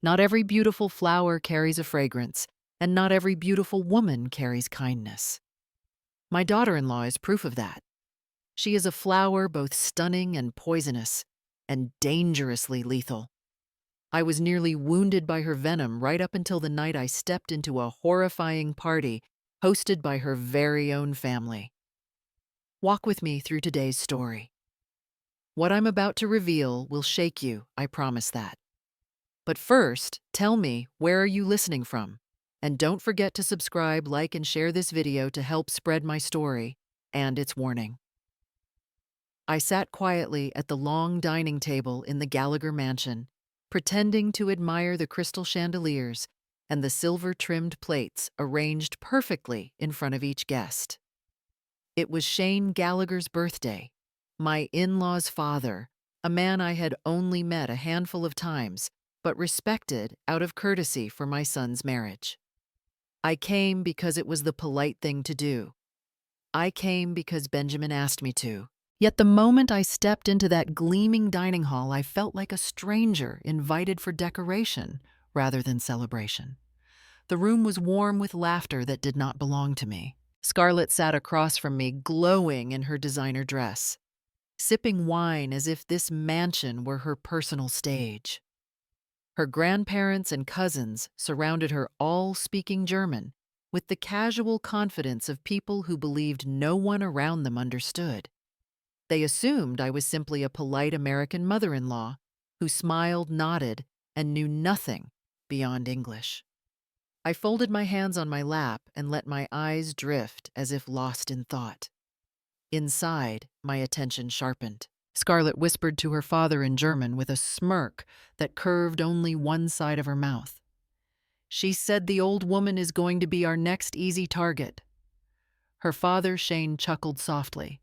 Not every beautiful flower carries a fragrance, and not every beautiful woman carries kindness. My daughter-in-law is proof of that. She is a flower both stunning and poisonous, and dangerously lethal. I was nearly wounded by her venom right up until the night I stepped into a horrifying party hosted by her very own family. Walk with me through today's story. What I'm about to reveal will shake you, I promise that. But first, tell me, where are you listening from? And don't forget to subscribe, like, and share this video to help spread my story and its warning. I sat quietly at the long dining table in the Gallagher mansion, pretending to admire the crystal chandeliers and the silver-trimmed plates arranged perfectly in front of each guest. It was Shane Gallagher's birthday, my in-law's father, a man I had only met a handful of times, but respected out of courtesy for my son's marriage. I came because it was the polite thing to do. I came because Benjamin asked me to. Yet the moment I stepped into that gleaming dining hall, I felt like a stranger invited for decoration rather than celebration. The room was warm with laughter that did not belong to me. Scarlett sat across from me, glowing in her designer dress, sipping wine as if this mansion were her personal stage. Her grandparents and cousins surrounded her, all speaking German, with the casual confidence of people who believed no one around them understood. They assumed I was simply a polite American mother-in-law who smiled, nodded, and knew nothing beyond English. I folded my hands on my lap and let my eyes drift as if lost in thought. Inside, my attention sharpened. Scarlett whispered to her father in German with a smirk that curved only one side of her mouth. She said the old woman is going to be our next easy target. Her father, Shane, chuckled softly,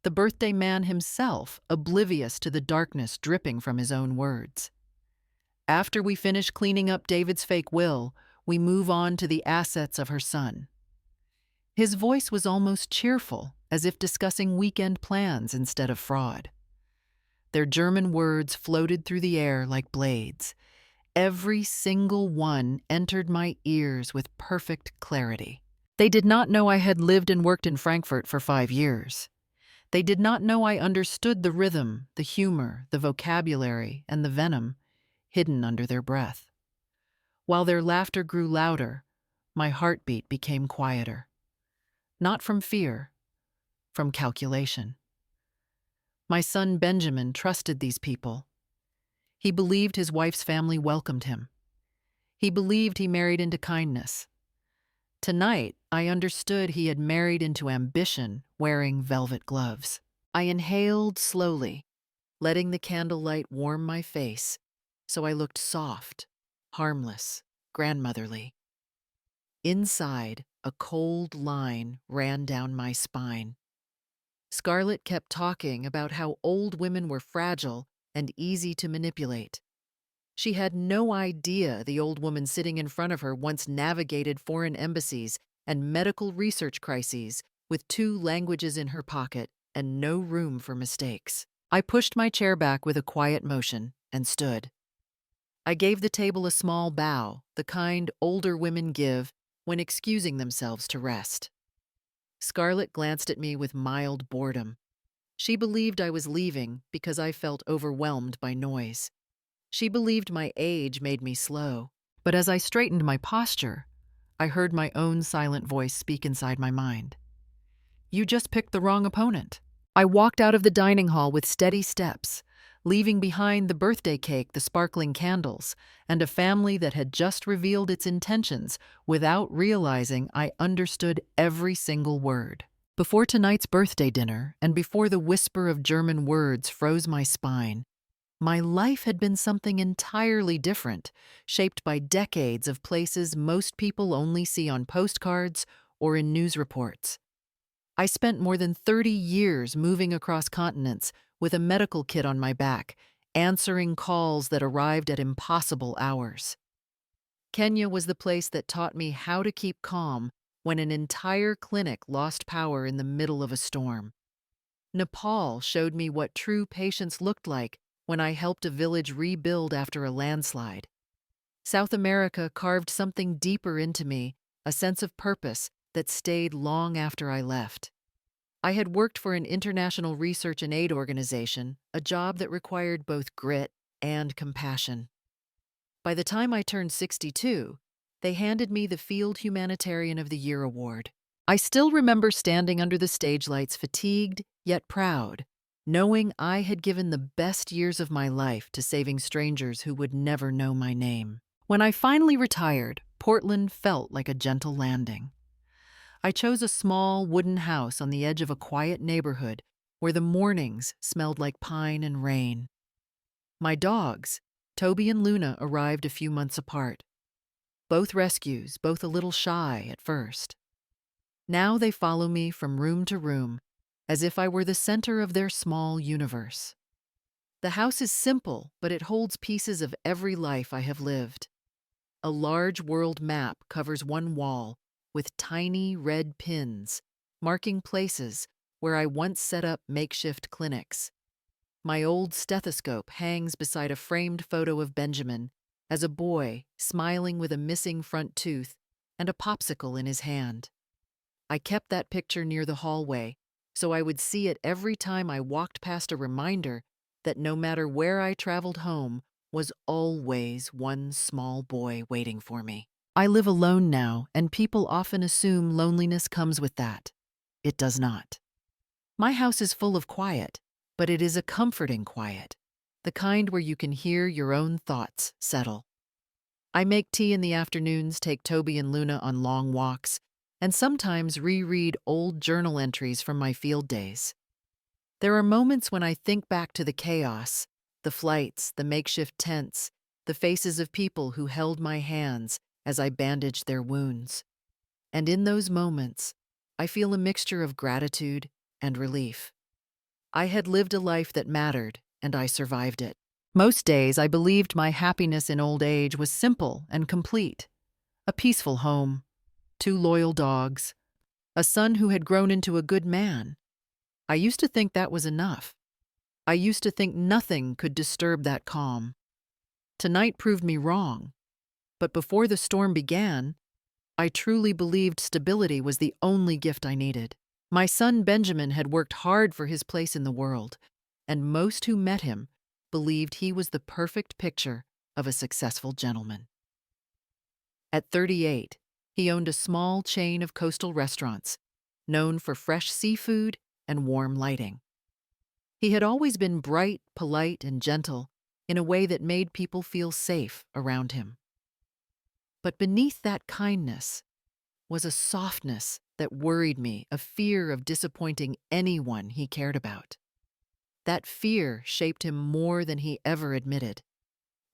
the birthday man himself oblivious to the darkness dripping from his own words. After we finish cleaning up David's fake will, we move on to the assets of her son. His voice was almost cheerful, as if discussing weekend plans instead of fraud. Their German words floated through the air like blades. Every single one entered my ears with perfect clarity. They did not know I had lived and worked in Frankfurt for 5 years. They did not know I understood the rhythm, the humor, the vocabulary, and the venom hidden under their breath. While their laughter grew louder, my heartbeat became quieter. Not from fear, from calculation. My son Benjamin trusted these people. He believed his wife's family welcomed him. He believed he married into kindness. Tonight, I understood he had married into ambition, wearing velvet gloves. I inhaled slowly, letting the candlelight warm my face, so I looked soft, harmless, grandmotherly. Inside, a cold line ran down my spine. Scarlett kept talking about how old women were fragile and easy to manipulate. She had no idea the old woman sitting in front of her once navigated foreign embassies and medical research crises with 2 languages in her pocket and no room for mistakes. I pushed my chair back with a quiet motion and stood. I gave the table a small bow, the kind older women give when excusing themselves to rest. Scarlett glanced at me with mild boredom. She believed I was leaving because I felt overwhelmed by noise. She believed my age made me slow. But as I straightened my posture, I heard my own silent voice speak inside my mind. You just picked the wrong opponent. I walked out of the dining hall with steady steps, leaving behind the birthday cake, the sparkling candles, and a family that had just revealed its intentions without realizing I understood every single word. Before tonight's birthday dinner, and before the whisper of German words froze my spine, my life had been something entirely different, shaped by decades of places most people only see on postcards or in news reports. I spent more than 30 years moving across continents with a medical kit on my back, answering calls that arrived at impossible hours. Kenya was the place that taught me how to keep calm when an entire clinic lost power in the middle of a storm. Nepal showed me what true patience looked like when I helped a village rebuild after a landslide. South America carved something deeper into me, a sense of purpose that stayed long after I left. I had worked for an international research and aid organization, a job that required both grit and compassion. By the time I turned 62, they handed me the Field Humanitarian of the Year award. I still remember standing under the stage lights, fatigued yet proud, knowing I had given the best years of my life to saving strangers who would never know my name. When I finally retired, Portland felt like a gentle landing. I chose a small wooden house on the edge of a quiet neighborhood where the mornings smelled like pine and rain. My dogs, Toby and Luna, arrived a few months apart. Both rescues, both a little shy at first. Now they follow me from room to room, as if I were the center of their small universe. The house is simple, but it holds pieces of every life I have lived. A large world map covers one wall with tiny red pins, marking places where I once set up makeshift clinics. My old stethoscope hangs beside a framed photo of Benjamin as a boy, smiling with a missing front tooth and a popsicle in his hand. I kept that picture near the hallway, so I would see it every time I walked past, a reminder that no matter where I traveled, home was always one small boy waiting for me. I live alone now, and people often assume loneliness comes with that. It does not. My house is full of quiet, but it is a comforting quiet, the kind where you can hear your own thoughts settle. I make tea in the afternoons, take Toby and Luna on long walks, and sometimes reread old journal entries from my field days. There are moments when I think back to the chaos, the flights, the makeshift tents, the faces of people who held my hands as I bandaged their wounds. And in those moments, I feel a mixture of gratitude and relief. I had lived a life that mattered, and I survived it. Most days, I believed my happiness in old age was simple and complete. A peaceful home, 2 loyal dogs, a son who had grown into a good man. I used to think that was enough. I used to think nothing could disturb that calm. Tonight proved me wrong. But before the storm began, I truly believed stability was the only gift I needed. My son Benjamin had worked hard for his place in the world, and most who met him believed he was the perfect picture of a successful gentleman. At 38, he owned a small chain of coastal restaurants, known for fresh seafood and warm lighting. He had always been bright, polite, and gentle in a way that made people feel safe around him. But beneath that kindness was a softness that worried me, a fear of disappointing anyone he cared about. That fear shaped him more than he ever admitted.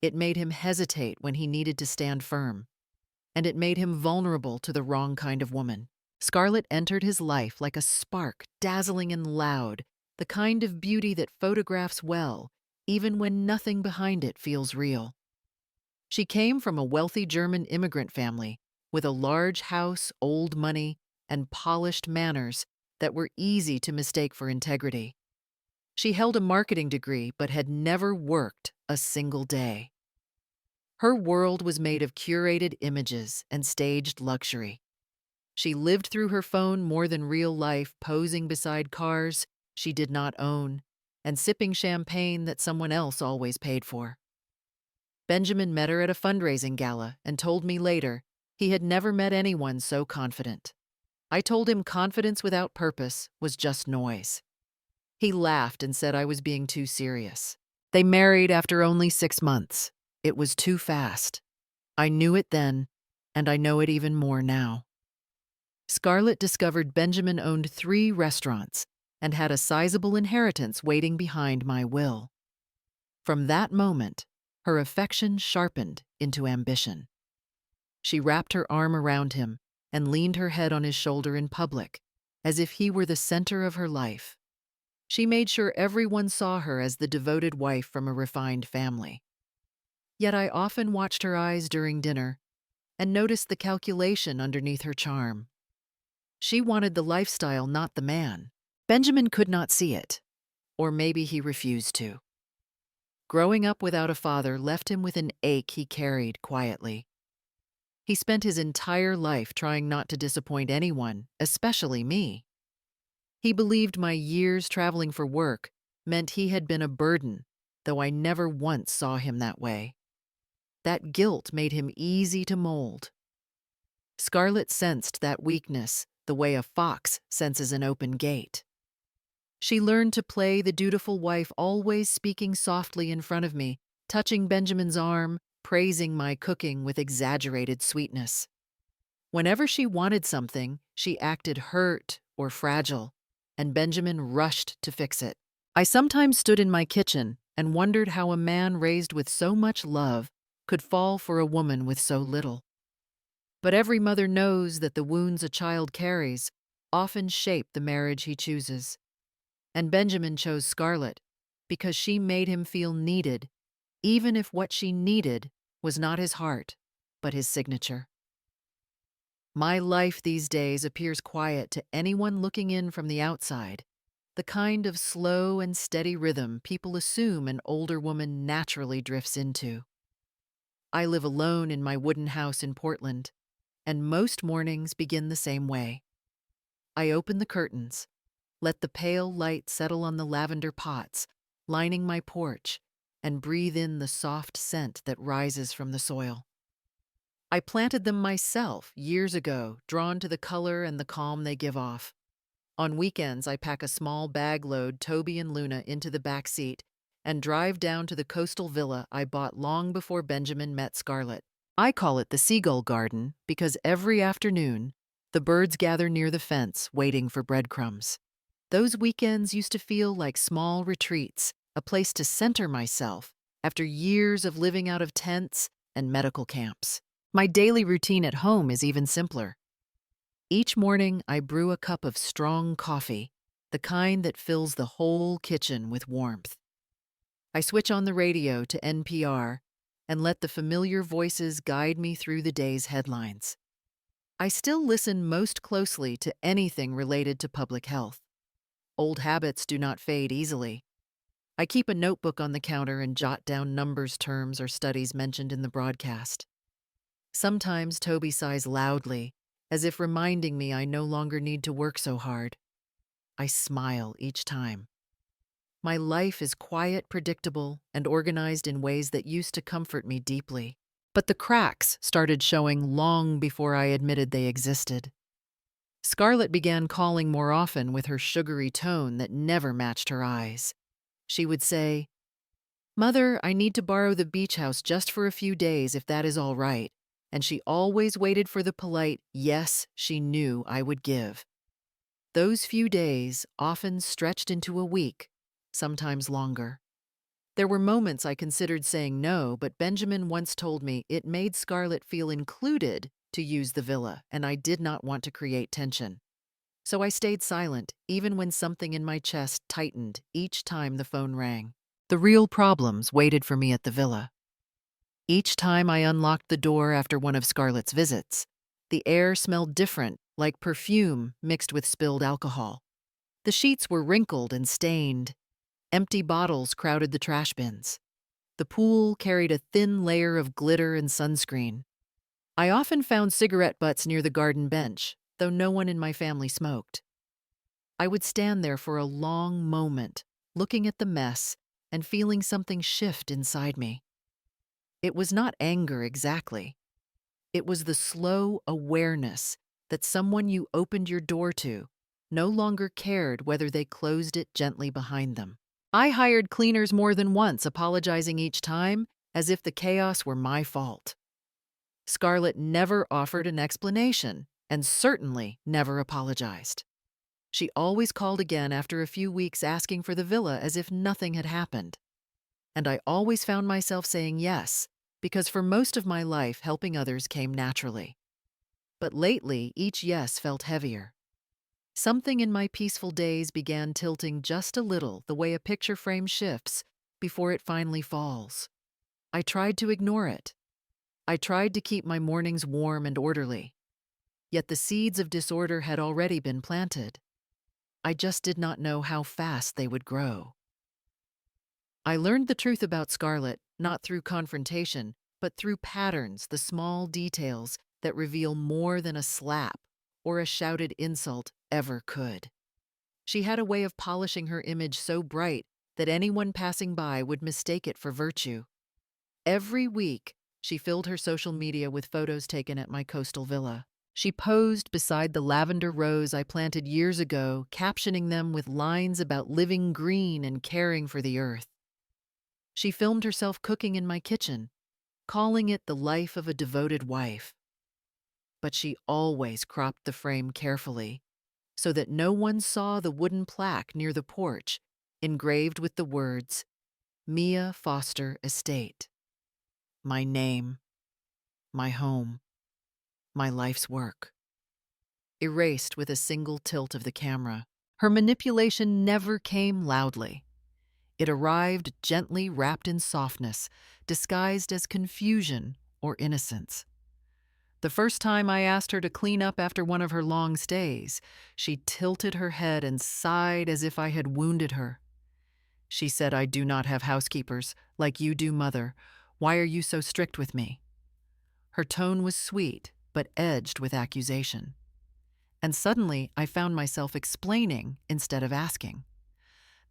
It made him hesitate when he needed to stand firm, and it made him vulnerable to the wrong kind of woman. Scarlett entered his life like a spark, dazzling and loud, the kind of beauty that photographs well, even when nothing behind it feels real. She came from a wealthy German immigrant family with a large house, old money, and polished manners that were easy to mistake for integrity. She held a marketing degree but had never worked a single day. Her world was made of curated images and staged luxury. She lived through her phone more than real life, posing beside cars she did not own and sipping champagne that someone else always paid for. Benjamin met her at a fundraising gala and told me later he had never met anyone so confident. I told him confidence without purpose was just noise. He laughed and said I was being too serious. They married after only 6 months. It was too fast. I knew it then, and I know it even more now. Scarlett discovered Benjamin owned 3 restaurants and had a sizable inheritance waiting behind my will. From that moment, her affection sharpened into ambition. She wrapped her arm around him and leaned her head on his shoulder in public, as if he were the center of her life. She made sure everyone saw her as the devoted wife from a refined family. Yet I often watched her eyes during dinner and noticed the calculation underneath her charm. She wanted the lifestyle, not the man. Benjamin could not see it, or maybe he refused to. Growing up without a father left him with an ache he carried quietly. He spent his entire life trying not to disappoint anyone, especially me. He believed my years traveling for work meant he had been a burden, though I never once saw him that way. That guilt made him easy to mold. Scarlett sensed that weakness the way a fox senses an open gate. She learned to play the dutiful wife, always speaking softly in front of me, touching Benjamin's arm, praising my cooking with exaggerated sweetness. Whenever she wanted something, she acted hurt or fragile, and Benjamin rushed to fix it. I sometimes stood in my kitchen and wondered how a man raised with so much love could fall for a woman with so little. But every mother knows that the wounds a child carries often shape the marriage he chooses. And Benjamin chose Scarlett because she made him feel needed, even if what she needed was not his heart, but his signature. My life these days appears quiet to anyone looking in from the outside, the kind of slow and steady rhythm people assume an older woman naturally drifts into. I live alone in my wooden house in Portland, and most mornings begin the same way. I open the curtains, let the pale light settle on the lavender pots lining my porch, and breathe in the soft scent that rises from the soil. I planted them myself years ago, drawn to the color and the calm they give off. On weekends, I pack a small bag load Toby and Luna into the back seat and drive down to the coastal villa I bought long before Benjamin met Scarlett. I call it the Seagull Garden because every afternoon, the birds gather near the fence waiting for breadcrumbs. Those weekends used to feel like small retreats, a place to center myself after years of living out of tents and medical camps. My daily routine at home is even simpler. Each morning, I brew a cup of strong coffee, the kind that fills the whole kitchen with warmth. I switch on the radio to NPR and let the familiar voices guide me through the day's headlines. I still listen most closely to anything related to public health. Old habits do not fade easily. I keep a notebook on the counter and jot down numbers, terms, or studies mentioned in the broadcast. Sometimes Toby sighs loudly, as if reminding me I no longer need to work so hard. I smile each time. My life is quiet, predictable, and organized in ways that used to comfort me deeply. But the cracks started showing long before I admitted they existed. Scarlett began calling more often with her sugary tone that never matched her eyes. She would say, "Mother, I need to borrow the beach house just for a few days if that is all right," and she always waited for the polite yes she knew I would give. Those few days often stretched into a week, sometimes longer. There were moments I considered saying no, but Benjamin once told me it made Scarlett feel included to use the villa, and I did not want to create tension. So I stayed silent, even when something in my chest tightened each time the phone rang. The real problems waited for me at the villa. Each time I unlocked the door after one of Scarlett's visits, the air smelled different, like perfume mixed with spilled alcohol. The sheets were wrinkled and stained. Empty bottles crowded the trash bins. The pool carried a thin layer of glitter and sunscreen. I often found cigarette butts near the garden bench, though no one in my family smoked. I would stand there for a long moment, looking at the mess and feeling something shift inside me. It was not anger exactly. It was the slow awareness that someone you opened your door to no longer cared whether they closed it gently behind them. I hired cleaners more than once, apologizing each time as if the chaos were my fault. Scarlett never offered an explanation and certainly never apologized. She always called again after a few weeks asking for the villa as if nothing had happened. And I always found myself saying yes, because for most of my life helping others came naturally. But lately, each yes felt heavier. Something in my peaceful days began tilting just a little the way a picture frame shifts before it finally falls. I tried to ignore it. I tried to keep my mornings warm and orderly. Yet the seeds of disorder had already been planted. I just did not know how fast they would grow. I learned the truth about Scarlett not through confrontation, but through patterns, the small details that reveal more than a slap or a shouted insult ever could. She had a way of polishing her image so bright that anyone passing by would mistake it for virtue. Every week, she filled her social media with photos taken at my coastal villa. She posed beside the lavender rose I planted years ago, captioning them with lines about living green and caring for the earth. She filmed herself cooking in my kitchen, calling it the life of a devoted wife. But she always cropped the frame carefully so that no one saw the wooden plaque near the porch, engraved with the words, Mia Foster Estate. My name, my home, my life's work. Erased with a single tilt of the camera. Her manipulation never came loudly. It arrived gently wrapped in softness, disguised as confusion or innocence. The first time I asked her to clean up after one of her long stays, she tilted her head and sighed as if I had wounded her. She said, I do not have housekeepers, like you do, Mother. Why are you so strict with me? Her tone was sweet, but edged with accusation. And suddenly I found myself explaining instead of asking.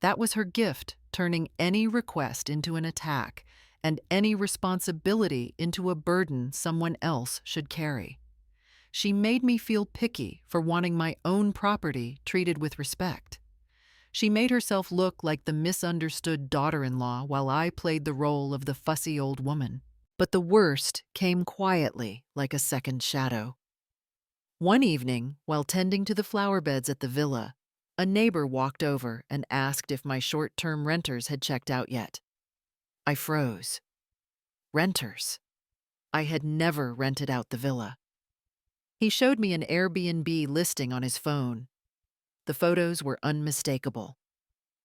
That was her gift, turning any request into an attack and any responsibility into a burden someone else should carry. She made me feel picky for wanting my own property treated with respect. She made herself look like the misunderstood daughter-in-law while I played the role of the fussy old woman. But the worst came quietly, like a second shadow. One evening, while tending to the flower beds at the villa, a neighbor walked over and asked if my short-term renters had checked out yet. I froze. Renters. I had never rented out the villa. He showed me an Airbnb listing on his phone. The photos were unmistakable.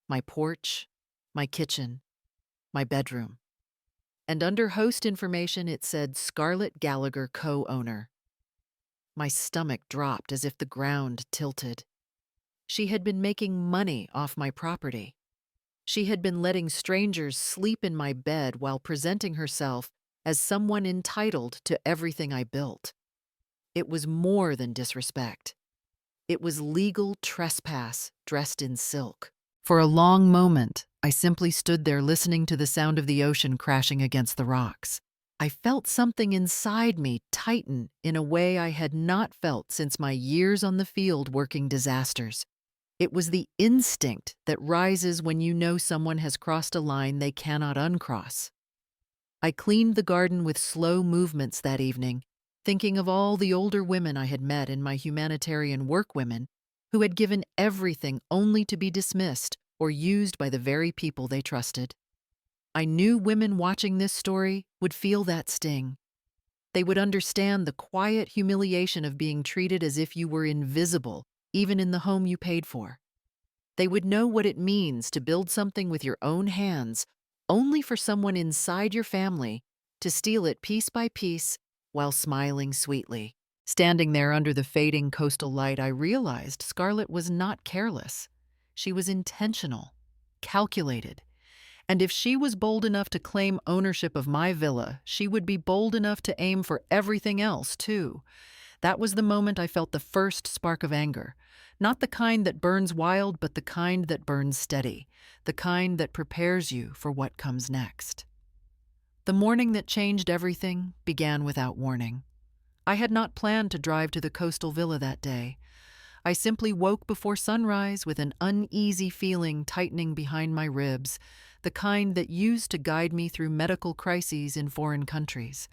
My porch, my kitchen, my bedroom. And under host information it said Scarlett Gallagher co-owner. My stomach dropped as if the ground tilted. She had been making money off my property. She had been letting strangers sleep in my bed while presenting herself as someone entitled to everything I built. It was more than disrespect. It was legal trespass dressed in silk. For a long moment, I simply stood there listening to the sound of the ocean crashing against the rocks. I felt something inside me tighten in a way I had not felt since my years on the field working disasters. It was the instinct that rises when you know someone has crossed a line they cannot uncross. I cleaned the garden with slow movements that evening, thinking of all the older women I had met in my humanitarian work women who had given everything only to be dismissed or used by the very people they trusted. I knew women watching this story would feel that sting. They would understand the quiet humiliation of being treated as if you were invisible, even in the home you paid for. They would know what it means to build something with your own hands, only for someone inside your family to steal it piece by piece while smiling sweetly. Standing there under the fading coastal light, I realized Scarlett was not careless. She was intentional, calculated. And if she was bold enough to claim ownership of my villa, she would be bold enough to aim for everything else, too. That was the moment I felt the first spark of anger. Not the kind that burns wild, but the kind that burns steady. The kind that prepares you for what comes next. The morning that changed everything began without warning. I had not planned to drive to the coastal villa that day. I simply woke before sunrise with an uneasy feeling tightening behind my ribs, the kind that used to guide me through medical crises in foreign countries.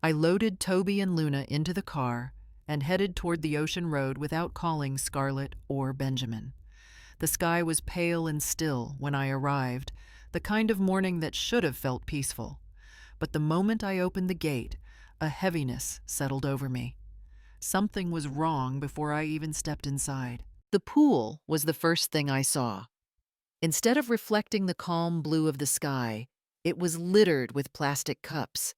I loaded Toby and Luna into the car and headed toward the ocean road without calling Scarlett or Benjamin. The sky was pale and still when I arrived, the kind of morning that should have felt peaceful. But the moment I opened the gate, a heaviness settled over me. Something was wrong before I even stepped inside. The pool was the first thing I saw. Instead of reflecting the calm blue of the sky, it was littered with plastic cups,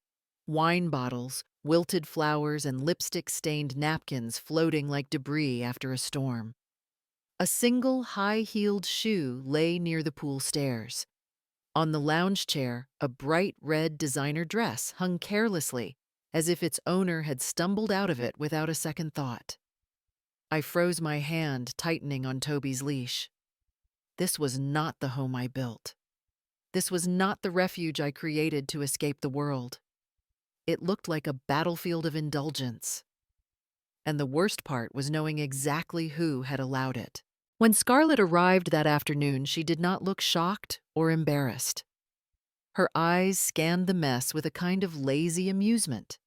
wine bottles, wilted flowers, and lipstick-stained napkins floating like debris after a storm. A single high-heeled shoe lay near the pool stairs. On the lounge chair, a bright red designer dress hung carelessly, as if its owner had stumbled out of it without a second thought. I froze my hand, tightening on Toby's leash. This was not the home I built. This was not the refuge I created to escape the world. It looked like a battlefield of indulgence. And the worst part was knowing exactly who had allowed it. When Scarlett arrived that afternoon, she did not look shocked or embarrassed. Her eyes scanned the mess with a kind of lazy amusement.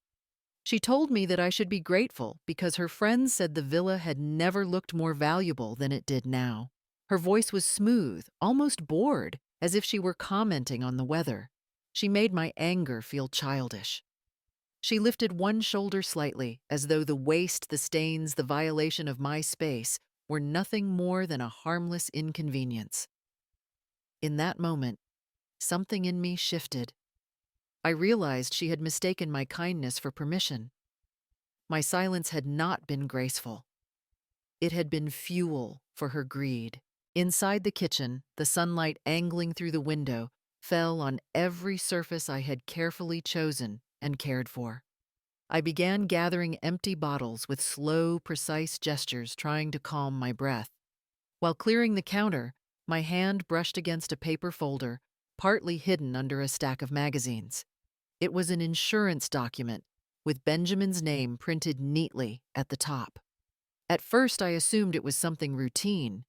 She told me that I should be grateful because her friends said the villa had never looked more valuable than it did now. Her voice was smooth, almost bored, as if she were commenting on the weather. She made my anger feel childish. She lifted one shoulder slightly, as though the waste, the stains, the violation of my space were nothing more than a harmless inconvenience. In that moment, something in me shifted. I realized she had mistaken my kindness for permission. My silence had not been graceful. It had been fuel for her greed. Inside the kitchen, the sunlight angling through the window fell on every surface I had carefully chosen and cared for. I began gathering empty bottles with slow, precise gestures, trying to calm my breath. While clearing the counter, my hand brushed against a paper folder, partly hidden under a stack of magazines. It was an insurance document with Benjamin's name printed neatly at the top. At first, I assumed it was something routine,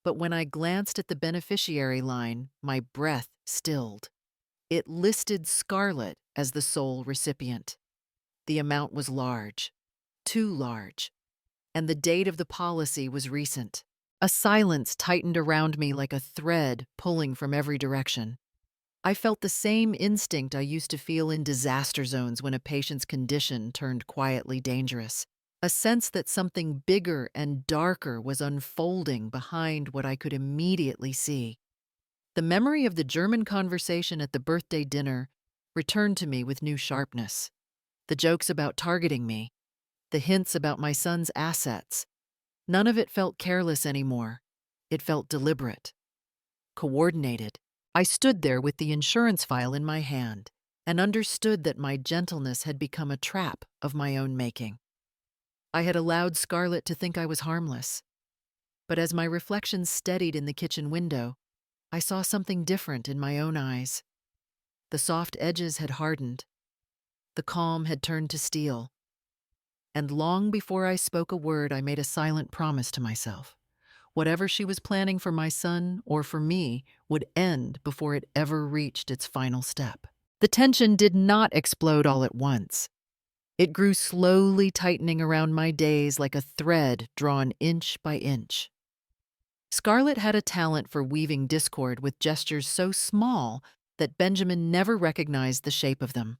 but when I glanced at the beneficiary line, my breath stilled. It listed Scarlett as the sole recipient. The amount was large, too large, and the date of the policy was recent. A silence tightened around me like a thread pulling from every direction. I felt the same instinct I used to feel in disaster zones when a patient's condition turned quietly dangerous. A sense that something bigger and darker was unfolding behind what I could immediately see. The memory of the German conversation at the birthday dinner returned to me with new sharpness. The jokes about targeting me, the hints about my son's assets. None of it felt careless anymore. It felt deliberate, coordinated. I stood there with the insurance file in my hand and understood that my gentleness had become a trap of my own making. I had allowed Scarlett to think I was harmless. But as my reflections steadied in the kitchen window, I saw something different in my own eyes. The soft edges had hardened. The calm had turned to steel. And long before I spoke a word, I made a silent promise to myself. Whatever she was planning for my son or for me would end before it ever reached its final step. The tension did not explode all at once. It grew slowly, tightening around my days like a thread drawn inch by inch. Scarlett had a talent for weaving discord with gestures so small that Benjamin never recognized the shape of them.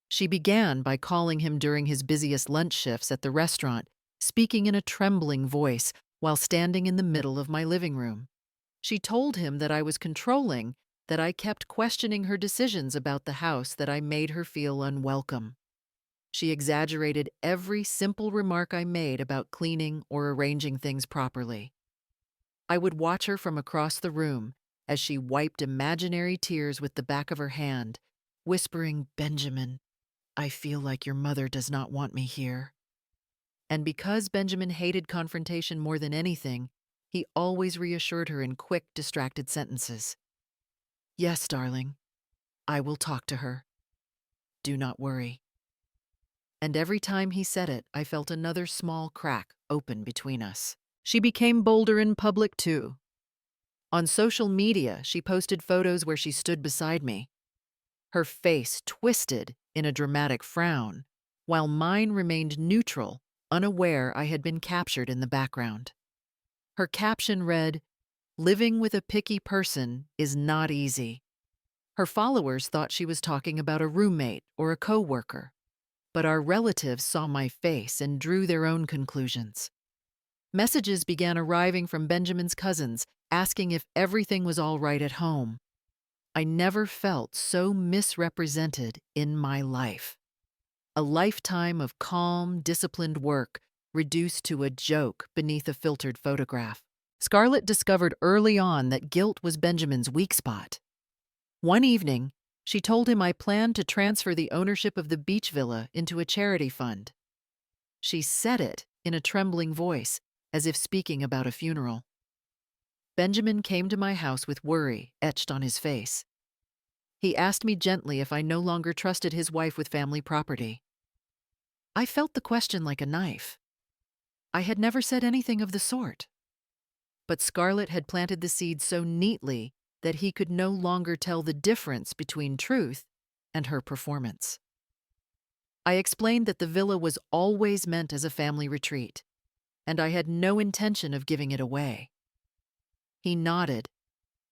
She began by calling him during his busiest lunch shifts at the restaurant, speaking in a trembling voice while standing in the middle of my living room. She told him that I was controlling, that I kept questioning her decisions about the house, that I made her feel unwelcome. She exaggerated every simple remark I made about cleaning or arranging things properly. I would watch her from across the room as she wiped imaginary tears with the back of her hand, whispering, "Benjamin, I feel like your mother does not want me here." And because Benjamin hated confrontation more than anything, he always reassured her in quick, distracted sentences. "Yes, darling, I will talk to her. Do not worry." And every time he said it, I felt another small crack open between us. She became bolder in public, too. On social media, she posted photos where she stood beside me, her face twisted in a dramatic frown, while mine remained neutral, unaware I had been captured in the background. Her caption read, "Living with a picky person is not easy." Her followers thought she was talking about a roommate or a coworker, but our relatives saw my face and drew their own conclusions. Messages began arriving from Benjamin's cousins, asking if everything was all right at home. I never felt so misrepresented in my life. A lifetime of calm, disciplined work reduced to a joke beneath a filtered photograph. Scarlett discovered early on that guilt was Benjamin's weak spot. One evening, she told him I planned to transfer the ownership of the beach villa into a charity fund. She said it in a trembling voice, as if speaking about a funeral. Benjamin came to my house with worry etched on his face. He asked me gently if I no longer trusted his wife with family property. I felt the question like a knife. I had never said anything of the sort. But Scarlett had planted the seed so neatly that he could no longer tell the difference between truth and her performance. I explained that the villa was always meant as a family retreat, and I had no intention of giving it away. He nodded,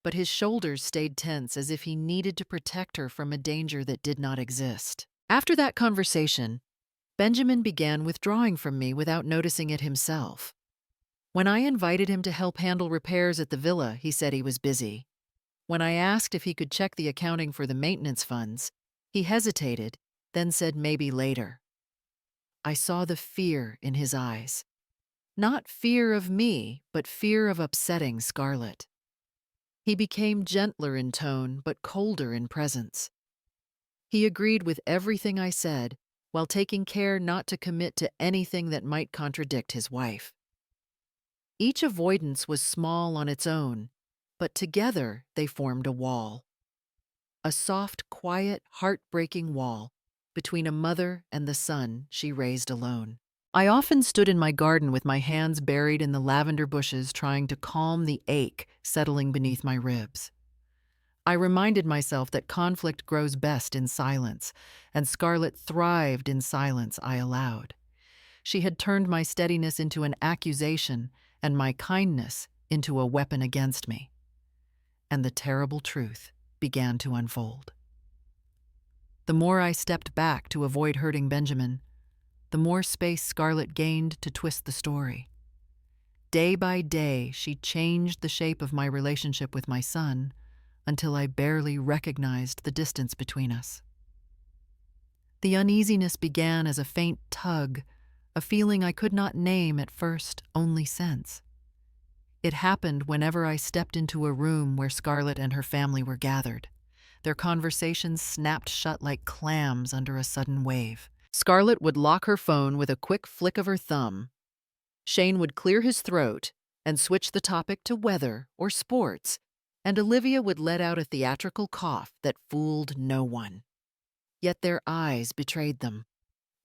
but his shoulders stayed tense as if he needed to protect her from a danger that did not exist. After that conversation, Benjamin began withdrawing from me without noticing it himself. When I invited him to help handle repairs at the villa, he said he was busy. When I asked if he could check the accounting for the maintenance funds, he hesitated, then said maybe later. I saw the fear in his eyes. Not fear of me, but fear of upsetting Scarlett. He became gentler in tone, but colder in presence. He agreed with everything I said, while taking care not to commit to anything that might contradict his wife. Each avoidance was small on its own, but together they formed a wall. A soft, quiet, heartbreaking wall between a mother and the son she raised alone. I often stood in my garden with my hands buried in the lavender bushes, trying to calm the ache settling beneath my ribs. I reminded myself that conflict grows best in silence, and Scarlett thrived in silence I allowed. She had turned my steadiness into an accusation and my kindness into a weapon against me. And the terrible truth began to unfold. The more I stepped back to avoid hurting Benjamin, the more space Scarlett gained to twist the story. Day by day, she changed the shape of my relationship with my son until I barely recognized the distance between us. The uneasiness began as a faint tug, a feeling I could not name at first, only sense. It happened whenever I stepped into a room where Scarlett and her family were gathered. Their conversations snapped shut like clams under a sudden wave. Scarlett would lock her phone with a quick flick of her thumb. Shane would clear his throat and switch the topic to weather or sports, and Olivia would let out a theatrical cough that fooled no one. Yet their eyes betrayed them.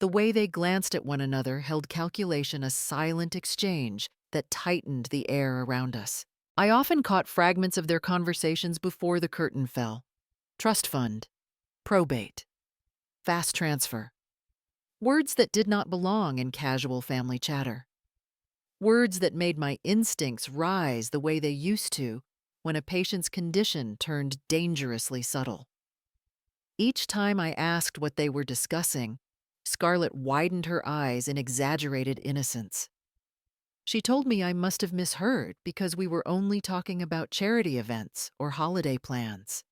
The way they glanced at one another held calculation, a silent exchange that tightened the air around us. I often caught fragments of their conversations before the curtain fell. Trust fund, probate, fast transfer. Words that did not belong in casual family chatter. Words that made my instincts rise the way they used to when a patient's condition turned dangerously subtle. Each time I asked what they were discussing, Scarlett widened her eyes in exaggerated innocence. She told me I must have misheard because we were only talking about charity events or holiday plans.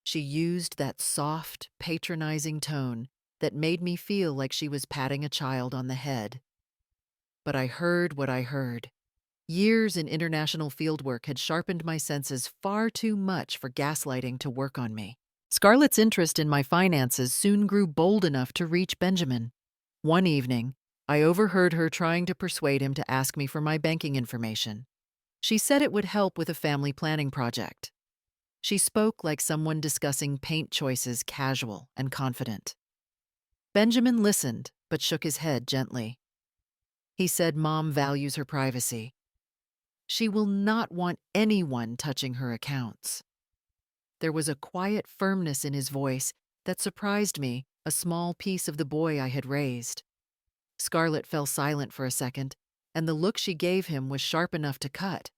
She used that soft, patronizing tone that made me feel like she was patting a child on the head. But I heard what I heard. Years in international fieldwork had sharpened my senses far too much for gaslighting to work on me. Scarlett's interest in my finances soon grew bold enough to reach Benjamin. One evening, I overheard her trying to persuade him to ask me for my banking information. She said it would help with a family planning project. She spoke like someone discussing paint choices, casual and confident. Benjamin listened, but shook his head gently. He said Mom values her privacy. She will not want anyone touching her accounts. There was a quiet firmness in his voice that surprised me, a small piece of the boy I had raised. Scarlett fell silent for a second, and the look she gave him was sharp enough to cut.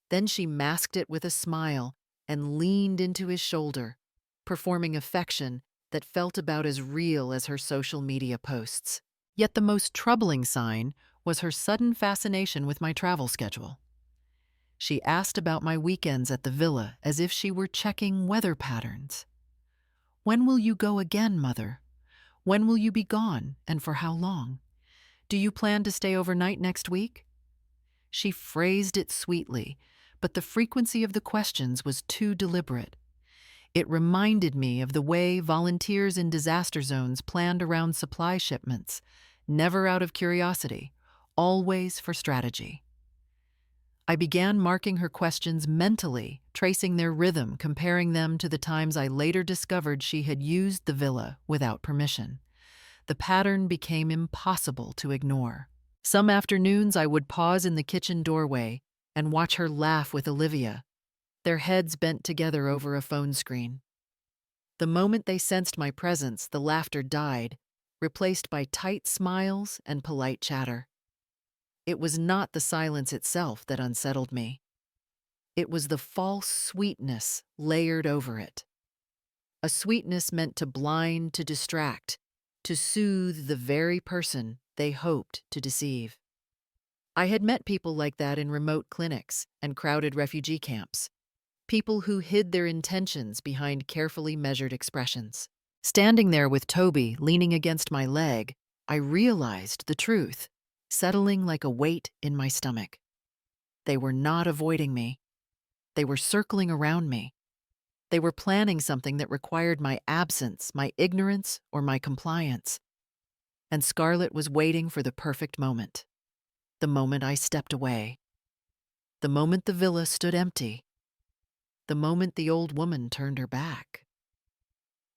Then she masked it with a smile and leaned into his shoulder, performing affection that felt about as real as her social media posts. Yet the most troubling sign was her sudden fascination with my travel schedule. She asked about my weekends at the villa as if she were checking weather patterns. "When will you go again, Mother? When will you be gone, and for how long? Do you plan to stay overnight next week?" She phrased it sweetly, but the frequency of the questions was too deliberate. It reminded me of the way volunteers in disaster zones planned around supply shipments, never out of curiosity, always for strategy. I began marking her questions mentally, tracing their rhythm, comparing them to the times I later discovered she had used the villa without permission. The pattern became impossible to ignore. Some afternoons I would pause in the kitchen doorway and watch her laugh with Olivia, their heads bent together over a phone screen. The moment they sensed my presence, the laughter died, replaced by tight smiles and polite chatter. It was not the silence itself that unsettled me. It was the false sweetness layered over it. A sweetness meant to blind, to distract, to soothe the very person they hoped to deceive. I had met people like that in remote clinics and crowded refugee camps. People who hid their intentions behind carefully measured expressions. Standing there with Toby leaning against my leg, I realized the truth, settling like a weight in my stomach. They were not avoiding me. They were circling around me. They were planning something that required my absence, my ignorance, or my compliance. And Scarlett was waiting for the perfect moment. The moment I stepped away. The moment the villa stood empty. The moment the old woman turned her back.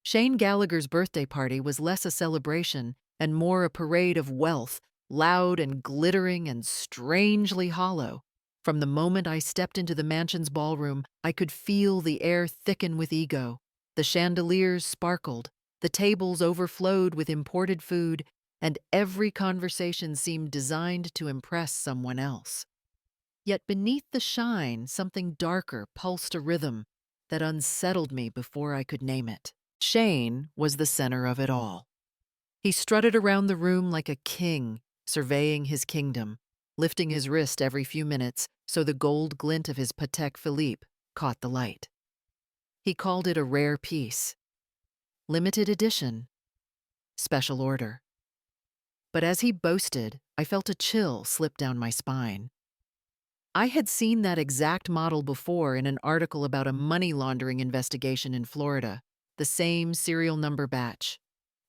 Shane Gallagher's birthday party was less a celebration and more a parade of wealth, loud and glittering and strangely hollow. From the moment I stepped into the mansion's ballroom, I could feel the air thicken with ego. The chandeliers sparkled, the tables overflowed with imported food, and every conversation seemed designed to impress someone else. Yet beneath the shine, something darker pulsed a rhythm that unsettled me before I could name it. Shane was the center of it all. He strutted around the room like a king, surveying his kingdom, lifting his wrist every few minutes so the gold glint of his Patek Philippe caught the light. He called it a rare piece, limited edition, special order. But as he boasted, I felt a chill slip down my spine. I had seen that exact model before in an article about a money laundering investigation in Florida, the same serial number batch,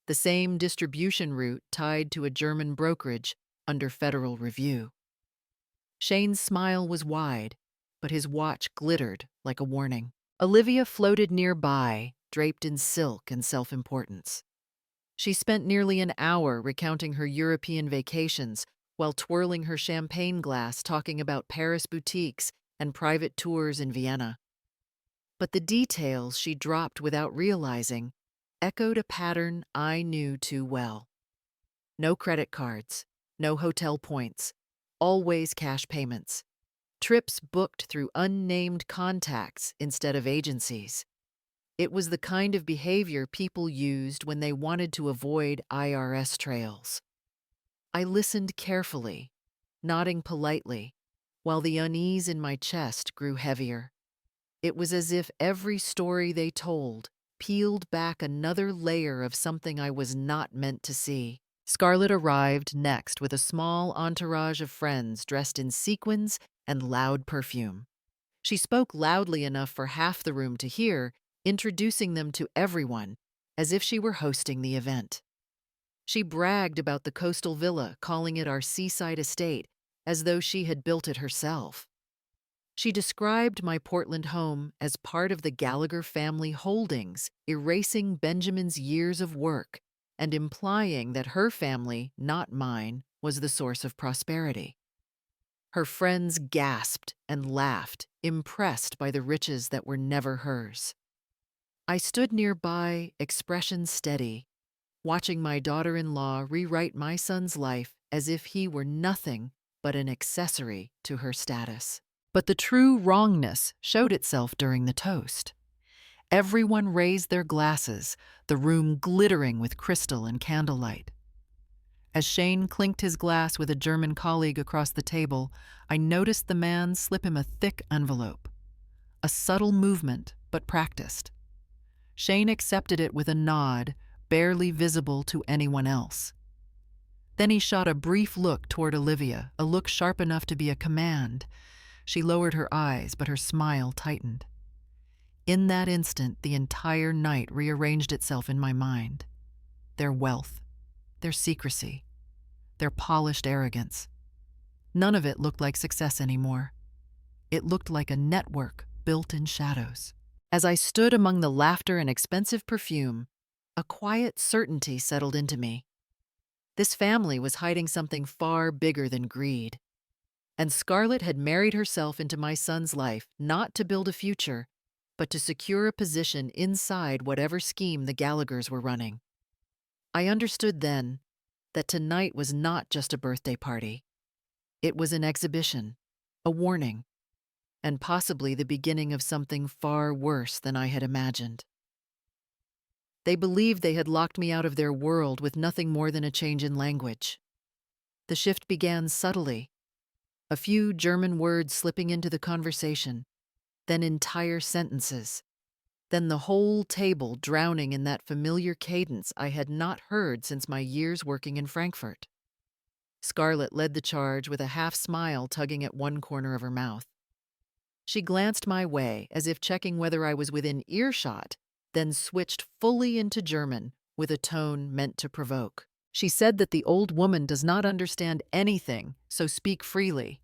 the same distribution route tied to a German brokerage under federal review. Shane's smile was wide, but his watch glittered like a warning. Olivia floated nearby, draped in silk and self-importance. She spent nearly an hour recounting her European vacations while twirling her champagne glass, talking about Paris boutiques and private tours in Vienna. But the details she dropped without realizing echoed a pattern I knew too well. No credit cards, no hotel points, always cash payments. Trips booked through unnamed contacts instead of agencies. It was the kind of behavior people used when they wanted to avoid IRS trails. I listened carefully, nodding politely, while the unease in my chest grew heavier. It was as if every story they told peeled back another layer of something I was not meant to see. Scarlett arrived next with a small entourage of friends dressed in sequins and loud perfume. She spoke loudly enough for half the room to hear, introducing them to everyone, as if she were hosting the event. She bragged about the coastal villa, calling it our seaside estate, as though she had built it herself. She described my Portland home as part of the Gallagher family holdings, erasing Benjamin's years of work and implying that her family, not mine, was the source of prosperity. Her friends gasped and laughed, impressed by the riches that were never hers. I stood nearby, expression steady, watching my daughter-in-law rewrite my son's life as if he were nothing but an accessory to her status. But the true wrongness showed itself during the toast. Everyone raised their glasses, the room glittering with crystal and candlelight. As Shane clinked his glass with a German colleague across the table, I noticed the man slip him a thick envelope. A subtle movement, but practiced. Shane accepted it with a nod, barely visible to anyone else. Then he shot a brief look toward Olivia, a look sharp enough to be a command. She lowered her eyes, but her smile tightened. In that instant, the entire night rearranged itself in my mind. Their wealth, their secrecy, their polished arrogance. None of it looked like success anymore. It looked like a network built in shadows. As I stood among the laughter and expensive perfume, a quiet certainty settled into me. This family was hiding something far bigger than greed. And Scarlett had married herself into my son's life not to build a future, but to secure a position inside whatever scheme the Gallaghers were running. I understood then that tonight was not just a birthday party. It was an exhibition, a warning, and possibly the beginning of something far worse than I had imagined. They believed they had locked me out of their world with nothing more than a change in language. The shift began subtly, a few German words slipping into the conversation, then entire sentences, then the whole table drowning in that familiar cadence I had not heard since my years working in Frankfurt. Scarlett led the charge with a half-smile tugging at one corner of her mouth. She glanced my way as if checking whether I was within earshot, then switched fully into German with a tone meant to provoke. She said that the old woman does not understand anything, so speak freely.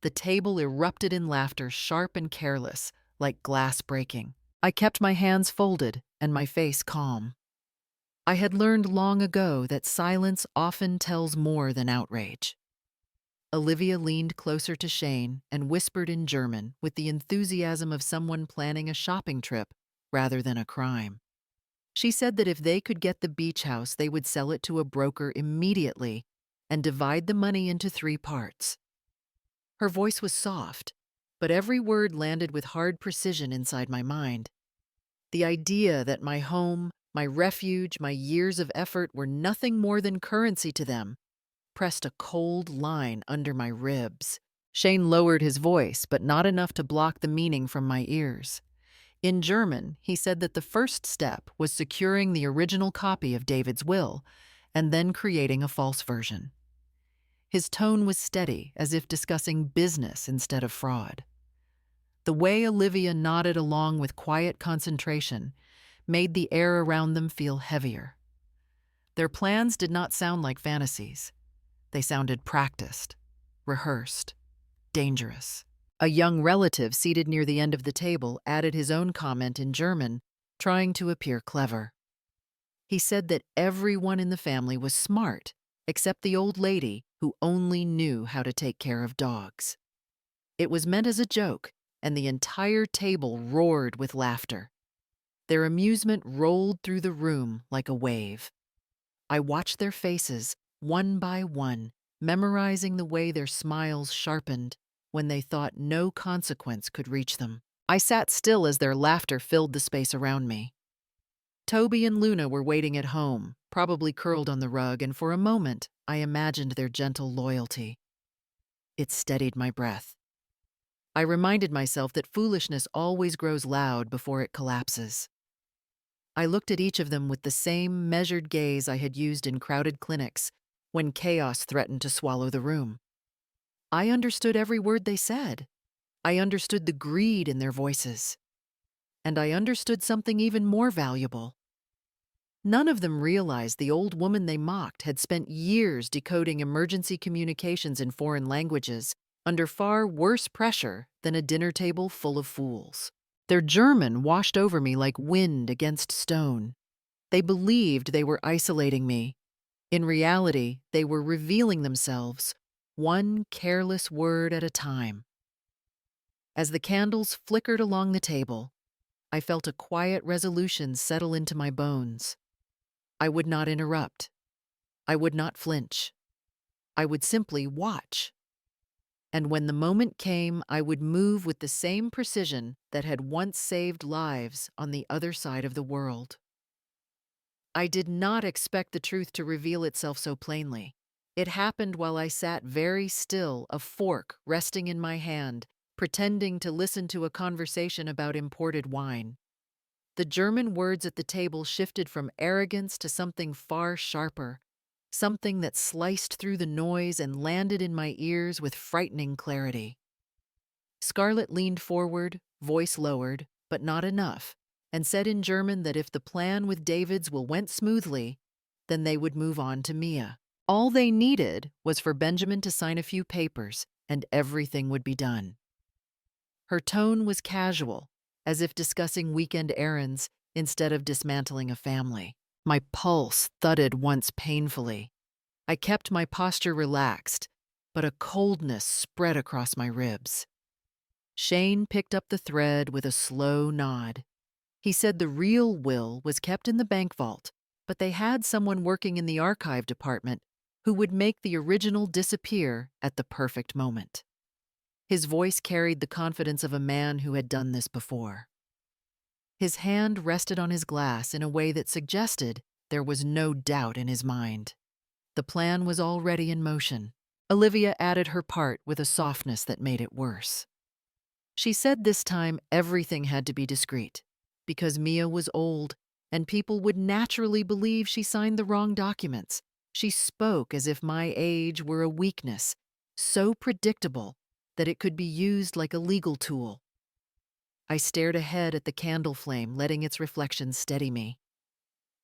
The table erupted in laughter, sharp and careless, like glass breaking. I kept my hands folded and my face calm. I had learned long ago that silence often tells more than outrage. Olivia leaned closer to Shane and whispered in German with the enthusiasm of someone planning a shopping trip rather than a crime. She said that if they could get the beach house, they would sell it to a broker immediately and divide the money into 3 parts. Her voice was soft, but every word landed with hard precision inside my mind. The idea that my home, my refuge, my years of effort were nothing more than currency to them pressed a cold line under my ribs. Shane lowered his voice, but not enough to block the meaning from my ears. In German, he said that the first step was securing the original copy of David's will and then creating a false version. His tone was steady, as if discussing business instead of fraud. The way Olivia nodded along with quiet concentration made the air around them feel heavier. Their plans did not sound like fantasies. They sounded practiced, rehearsed, dangerous. A young relative seated near the end of the table added his own comment in German, trying to appear clever. He said that everyone in the family was smart, except the old lady who only knew how to take care of dogs. It was meant as a joke, and the entire table roared with laughter. Their amusement rolled through the room like a wave. I watched their faces, one by one, memorizing the way their smiles sharpened when they thought no consequence could reach them. I sat still as their laughter filled the space around me. Toby and Luna were waiting at home, probably curled on the rug, and for a moment I imagined their gentle loyalty. It steadied my breath. I reminded myself that foolishness always grows loud before it collapses. I looked at each of them with the same measured gaze I had used in crowded clinics when chaos threatened to swallow the room. I understood every word they said. I understood the greed in their voices. And I understood something even more valuable. None of them realized the old woman they mocked had spent years decoding emergency communications in foreign languages under far worse pressure than a dinner table full of fools. Their German washed over me like wind against stone. They believed they were isolating me. In reality, they were revealing themselves, one careless word at a time. As the candles flickered along the table, I felt a quiet resolution settle into my bones. I would not interrupt. I would not flinch. I would simply watch. And when the moment came, I would move with the same precision that had once saved lives on the other side of the world. I did not expect the truth to reveal itself so plainly. It happened while I sat very still, a fork resting in my hand, pretending to listen to a conversation about imported wine. The German words at the table shifted from arrogance to something far sharper, something that sliced through the noise and landed in my ears with frightening clarity. Scarlett leaned forward, voice lowered, but not enough, and said in German that if the plan with David's will went smoothly, then they would move on to Mia. All they needed was for Benjamin to sign a few papers, and everything would be done. Her tone was casual, as if discussing weekend errands instead of dismantling a family. My pulse thudded once painfully. I kept my posture relaxed, but a coldness spread across my ribs. Shane picked up the thread with a slow nod. He said the real will was kept in the bank vault, but they had someone working in the archive department who would make the original disappear at the perfect moment. His voice carried the confidence of a man who had done this before. His hand rested on his glass in a way that suggested there was no doubt in his mind. The plan was already in motion. Olivia added her part with a softness that made it worse. She said this time everything had to be discreet, because Mia was old and people would naturally believe she signed the wrong documents. She spoke as if my age were a weakness, so predictable that it could be used like a legal tool. I stared ahead at the candle flame, letting its reflection steady me.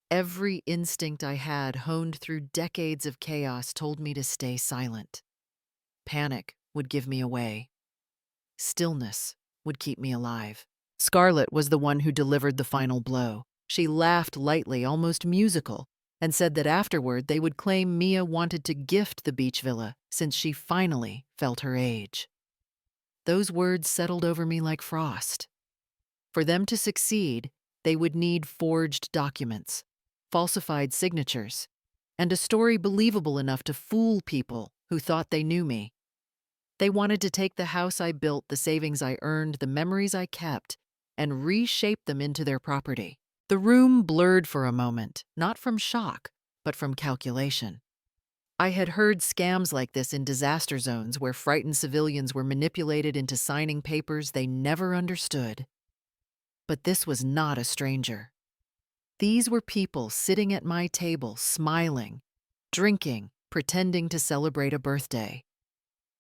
Every instinct I had, honed through decades of chaos, told me to stay silent. Panic would give me away. Stillness would keep me alive. Scarlett was the one who delivered the final blow. She laughed lightly, almost musical, and said that afterward they would claim Mia wanted to gift the beach villa since she finally felt her age. Those words settled over me like frost. For them to succeed, they would need forged documents, falsified signatures, and a story believable enough to fool people who thought they knew me. They wanted to take the house I built, the savings I earned, the memories I kept, and reshape them into their property. The room blurred for a moment, not from shock, but from calculation. I had heard scams like this in disaster zones where frightened civilians were manipulated into signing papers they never understood. But this was not a stranger. These were people sitting at my table, smiling, drinking, pretending to celebrate a birthday.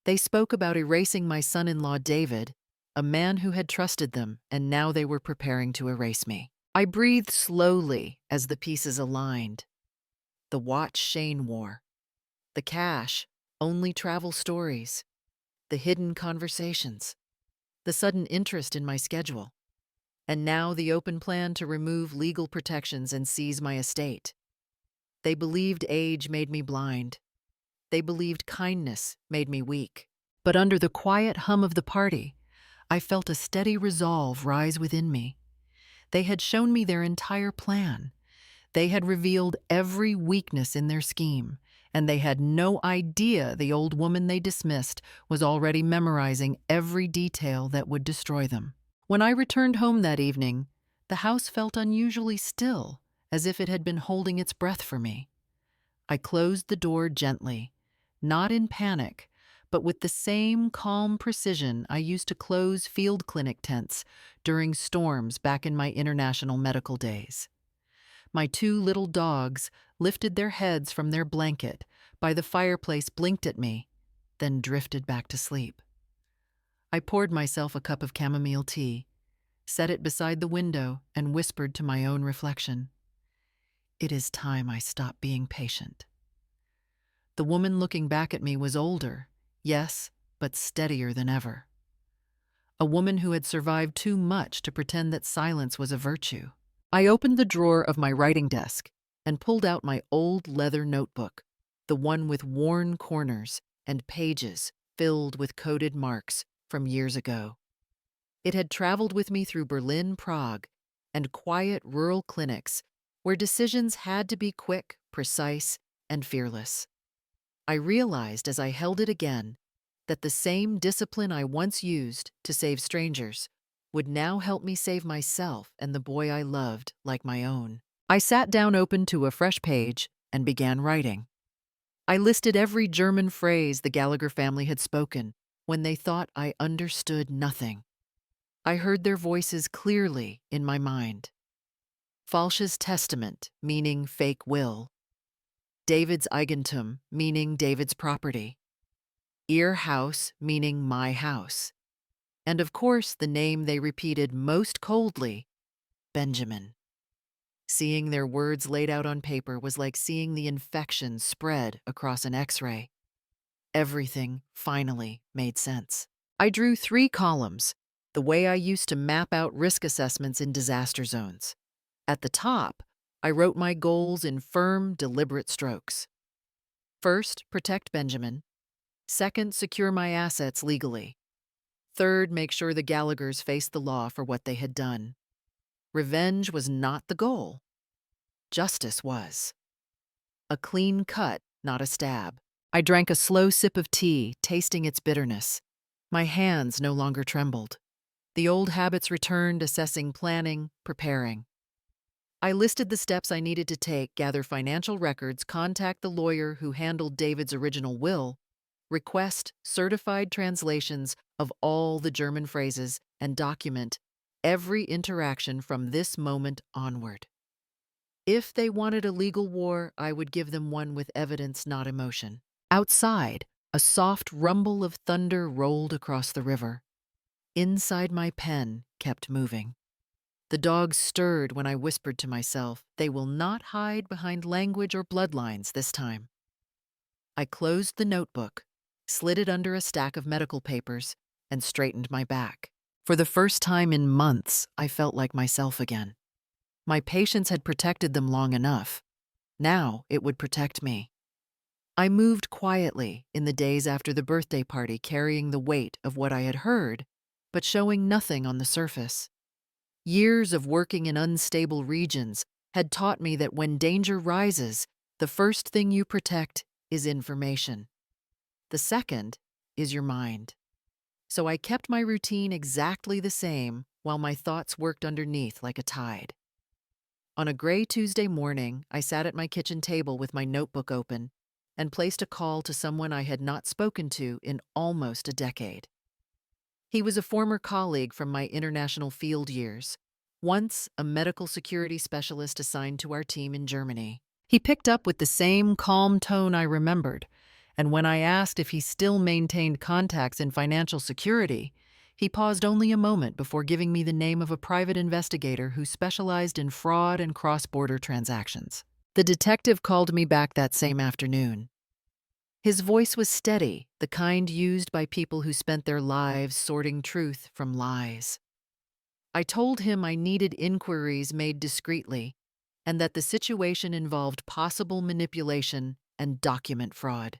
They spoke about erasing my son-in-law David, a man who had trusted them, and now they were preparing to erase me. I breathed slowly as the pieces aligned. The watch Shane wore. The cash, only travel stories. The hidden conversations. The sudden interest in my schedule. And now the open plan to remove legal protections and seize my estate. They believed age made me blind. They believed kindness made me weak. But under the quiet hum of the party, I felt a steady resolve rise within me. They had shown me their entire plan. They had revealed every weakness in their scheme, and they had no idea the old woman they dismissed was already memorizing every detail that would destroy them. When I returned home that evening, the house felt unusually still, as if it had been holding its breath for me. I closed the door gently, not in panic, but with the same calm precision I used to close field clinic tents during storms back in my international medical days. My two little dogs lifted their heads from their blanket by the fireplace, blinked at me, then drifted back to sleep. I poured myself a cup of chamomile tea, set it beside the window, and whispered to my own reflection, "It is time I stop being patient." The woman looking back at me was older, yes, but steadier than ever. A woman who had survived too much to pretend that silence was a virtue. I opened the drawer of my writing desk and pulled out my old leather notebook, the one with worn corners and pages filled with coded marks from years ago. It had traveled with me through Berlin, Prague, and quiet rural clinics where decisions had to be quick, precise, and fearless. I realized as I held it again that the same discipline I once used to save strangers would now help me save myself and the boy I loved like my own. I sat down, open to a fresh page, and began writing. I listed every German phrase the Gallagher family had spoken when they thought I understood nothing. I heard their voices clearly in my mind. Falsches Testament, meaning fake will. David's Eigentum, meaning David's property. Ihr Haus, meaning my house. And of course, the name they repeated most coldly, Benjamin. Seeing their words laid out on paper was like seeing the infection spread across an X-ray. Everything finally made sense. I drew 3 columns, the way I used to map out risk assessments in disaster zones. At the top, I wrote my goals in firm, deliberate strokes. First, protect Benjamin. Second, secure my assets legally. Third, make sure the Gallaghers faced the law for what they had done. Revenge was not the goal. Justice was. A clean cut, not a stab. I drank a slow sip of tea, tasting its bitterness. My hands no longer trembled. The old habits returned, assessing, planning, preparing. I listed the steps I needed to take: gather financial records, contact the lawyer who handled David's original will, request certified translations of all the German phrases, and document every interaction from this moment onward. If they wanted a legal war, I would give them one with evidence, not emotion. Outside, a soft rumble of thunder rolled across the river. Inside, my pen kept moving. The dogs stirred when I whispered to myself, they will not hide behind language or bloodlines this time. I closed the notebook, slid it under a stack of medical papers, and straightened my back. For the first time in months, I felt like myself again. My patients had protected them long enough. Now it would protect me. I moved quietly in the days after the birthday party, carrying the weight of what I had heard, but showing nothing on the surface. Years of working in unstable regions had taught me that when danger rises, the first thing you protect is information. The second is your mind. So I kept my routine exactly the same while my thoughts worked underneath like a tide. On a gray Tuesday morning, I sat at my kitchen table with my notebook open and placed a call to someone I had not spoken to in almost a decade. He was a former colleague from my international field years, once a medical security specialist assigned to our team in Germany. He picked up with the same calm tone I remembered, and when I asked if he still maintained contacts in financial security, he paused only a moment before giving me the name of a private investigator who specialized in fraud and cross-border transactions. The detective called me back that same afternoon. His voice was steady, the kind used by people who spent their lives sorting truth from lies. I told him I needed inquiries made discreetly, and that the situation involved possible manipulation and document fraud.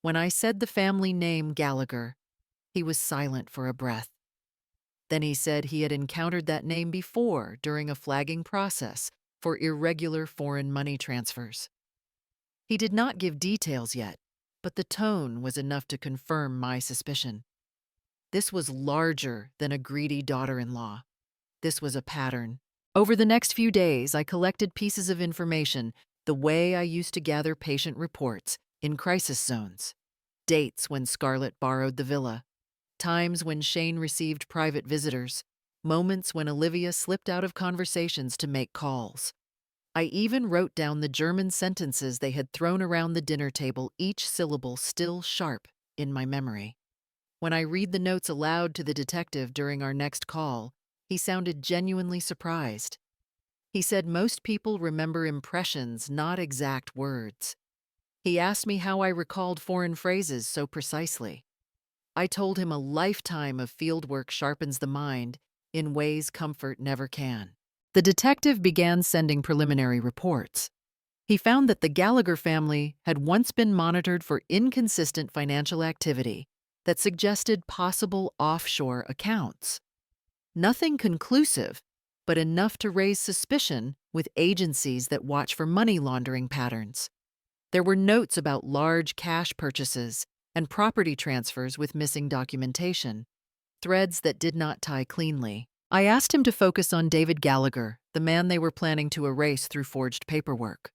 When I said the family name Gallagher, he was silent for a breath. Then he said he had encountered that name before during a flagging process for irregular foreign money transfers. He did not give details yet, but the tone was enough to confirm my suspicion. This was larger than a greedy daughter-in-law. This was a pattern. Over the next few days, I collected pieces of information the way I used to gather patient reports in crisis zones. Dates when Scarlett borrowed the villa, times when Shane received private visitors, moments when Olivia slipped out of conversations to make calls. I even wrote down the German sentences they had thrown around the dinner table, each syllable still sharp in my memory. When I read the notes aloud to the detective during our next call, he sounded genuinely surprised. He said most people remember impressions, not exact words. He asked me how I recalled foreign phrases so precisely. I told him a lifetime of fieldwork sharpens the mind in ways comfort never can. The detective began sending preliminary reports. He found that the Gallagher family had once been monitored for inconsistent financial activity that suggested possible offshore accounts. Nothing conclusive, but enough to raise suspicion with agencies that watch for money laundering patterns. There were notes about large cash purchases and property transfers with missing documentation, threads that did not tie cleanly. I asked him to focus on David Gallagher, the man they were planning to erase through forged paperwork.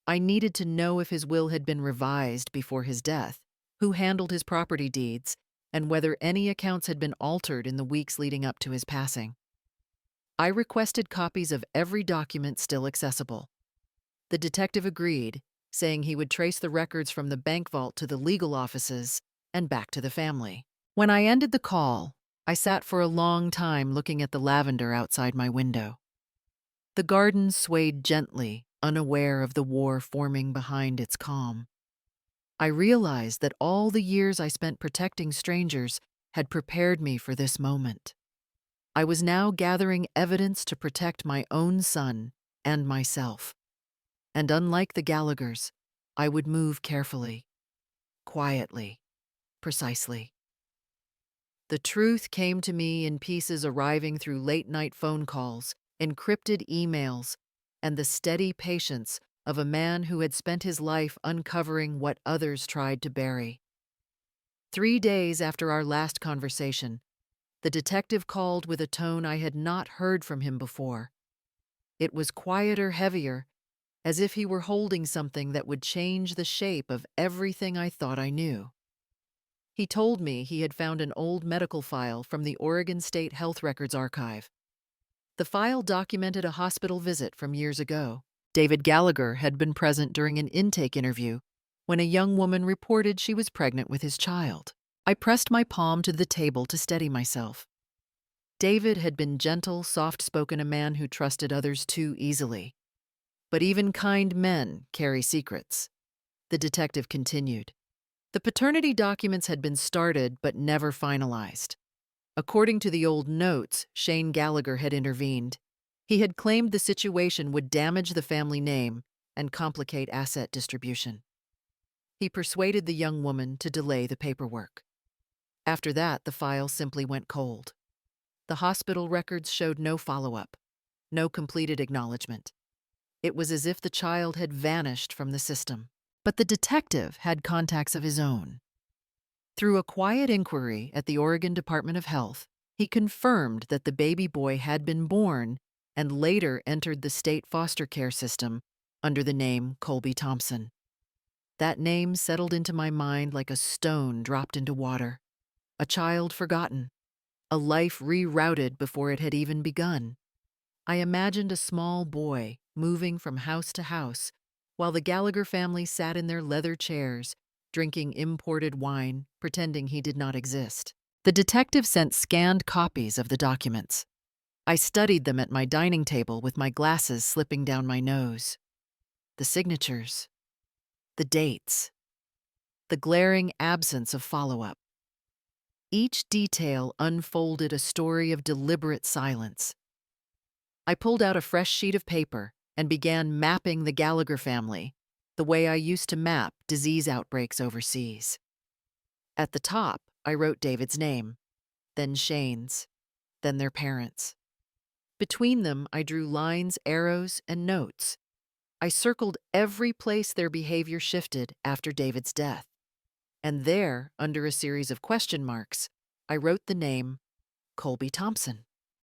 I needed to know if his will had been revised before his death, who handled his property deeds, and whether any accounts had been altered in the weeks leading up to his passing. I requested copies of every document still accessible. The detective agreed, saying he would trace the records from the bank vault to the legal offices and back to the family. When I ended the call, I sat for a long time looking at the lavender outside my window. The garden swayed gently, unaware of the war forming behind its calm. I realized that all the years I spent protecting strangers had prepared me for this moment. I was now gathering evidence to protect my own son and myself. And unlike the Gallaghers, I would move carefully, quietly, precisely. The truth came to me in pieces arriving through late-night phone calls, encrypted emails, and the steady patience of a man who had spent his life uncovering what others tried to bury. 3 days after our last conversation, the detective called with a tone I had not heard from him before. It was quieter, heavier, as if he were holding something that would change the shape of everything I thought I knew. He told me he had found an old medical file from the Oregon State Health Records Archive. The file documented a hospital visit from years ago. David Gallagher had been present during an intake interview when a young woman reported she was pregnant with his child. I pressed my palm to the table to steady myself. David had been gentle, soft-spoken, a man who trusted others too easily. But even kind men carry secrets. The detective continued. The paternity documents had been started but never finalized. According to the old notes, Shane Gallagher had intervened. He had claimed the situation would damage the family name and complicate asset distribution. He persuaded the young woman to delay the paperwork. After that, the file simply went cold. The hospital records showed no follow-up, no completed acknowledgement. It was as if the child had vanished from the system. But the detective had contacts of his own. Through a quiet inquiry at the Oregon Department of Health, he confirmed that the baby boy had been born and later entered the state foster care system under the name Colby Thompson. That name settled into my mind like a stone dropped into water. A child forgotten, a life rerouted before it had even begun. I imagined a small boy moving from house to house while the Gallagher family sat in their leather chairs, drinking imported wine, pretending he did not exist. The detective sent scanned copies of the documents. I studied them at my dining table with my glasses slipping down my nose. The signatures, the dates, the glaring absence of follow-up. Each detail unfolded a story of deliberate silence. I pulled out a fresh sheet of paper and began mapping the Gallagher family the way I used to map disease outbreaks overseas. At the top, I wrote David's name, then Shane's, then their parents. Between them, I drew lines, arrows, and notes. I circled every place their behavior shifted after David's death. And there, under a series of question marks, I wrote the name Colby Thompson.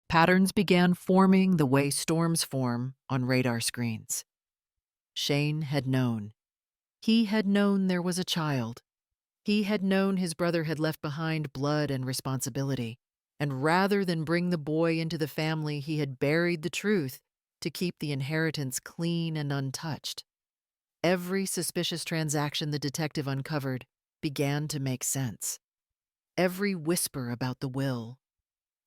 Patterns began forming the way storms form on radar screens. Shane had known. He had known there was a child. He had known his brother had left behind blood and responsibility. And rather than bring the boy into the family, he had buried the truth to keep the inheritance clean and untouched. Every suspicious transaction the detective uncovered began to make sense. Every whisper about the will,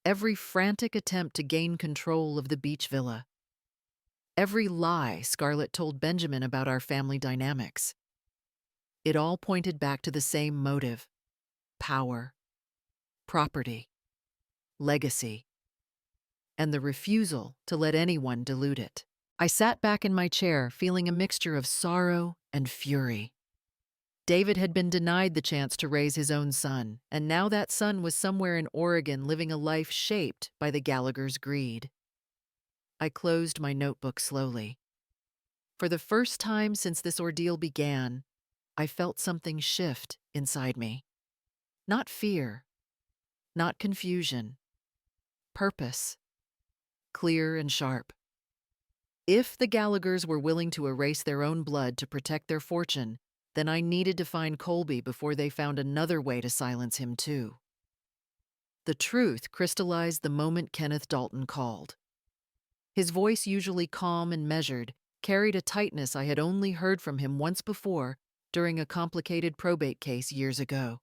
every frantic attempt to gain control of the beach villa, every lie Scarlett told Benjamin about our family dynamics. It all pointed back to the same motive: power, property, legacy, and the refusal to let anyone dilute it. I sat back in my chair, feeling a mixture of sorrow and fury. David had been denied the chance to raise his own son, and now that son was somewhere in Oregon living a life shaped by the Gallaghers' greed. I closed my notebook slowly. For the first time since this ordeal began, I felt something shift inside me. Not fear, not confusion, purpose, clear and sharp. If the Gallaghers were willing to erase their own blood to protect their fortune, then I needed to find Colby before they found another way to silence him too. The truth crystallized the moment Kenneth Dalton called. His voice, usually calm and measured, carried a tightness I had only heard from him once before during a complicated probate case years ago.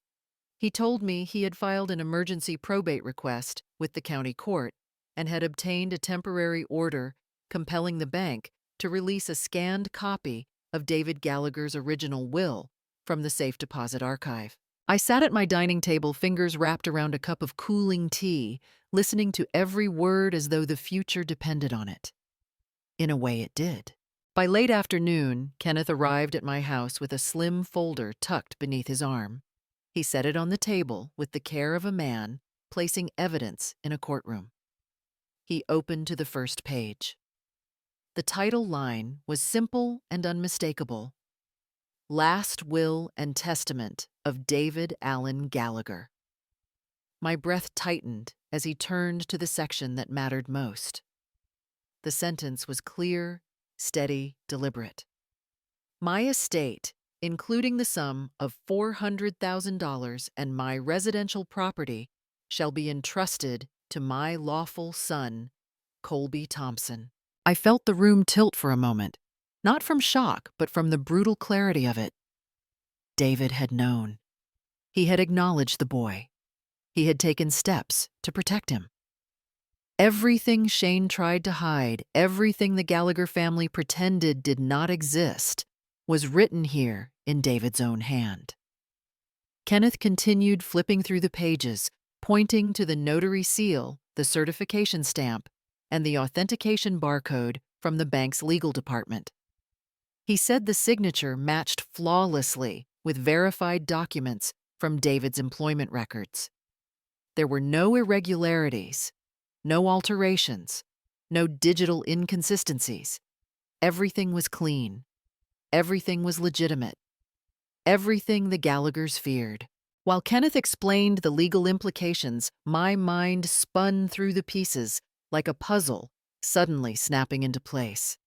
He told me he had filed an emergency probate request with the county court and had obtained a temporary order compelling the bank to release a scanned copy of David Gallagher's original will from the safe deposit archive. I sat at my dining table, fingers wrapped around a cup of cooling tea, listening to every word as though the future depended on it. In a way, it did. By late afternoon, Kenneth arrived at my house with a slim folder tucked beneath his arm. He set it on the table with the care of a man placing evidence in a courtroom. He opened to the first page. The title line was simple and unmistakable: Last Will and Testament of David Allen Gallagher. My breath tightened as he turned to the section that mattered most. The sentence was clear, steady, deliberate. My estate, including the sum of $400,000 and my residential property, shall be entrusted to my lawful son, Colby Thompson. I felt the room tilt for a moment, not from shock, but from the brutal clarity of it. David had known. He had acknowledged the boy. He had taken steps to protect him. Everything Shane tried to hide, everything the Gallagher family pretended did not exist, was written here in David's own hand. Kenneth continued flipping through the pages, pointing to the notary seal, the certification stamp, and the authentication barcode from the bank's legal department. He said the signature matched flawlessly with verified documents from David's employment records. There were no irregularities, no alterations, no digital inconsistencies. Everything was clean. Everything was legitimate. Everything the Gallaghers feared. While Kenneth explained the legal implications, my mind spun through the pieces like a puzzle suddenly snapping into place.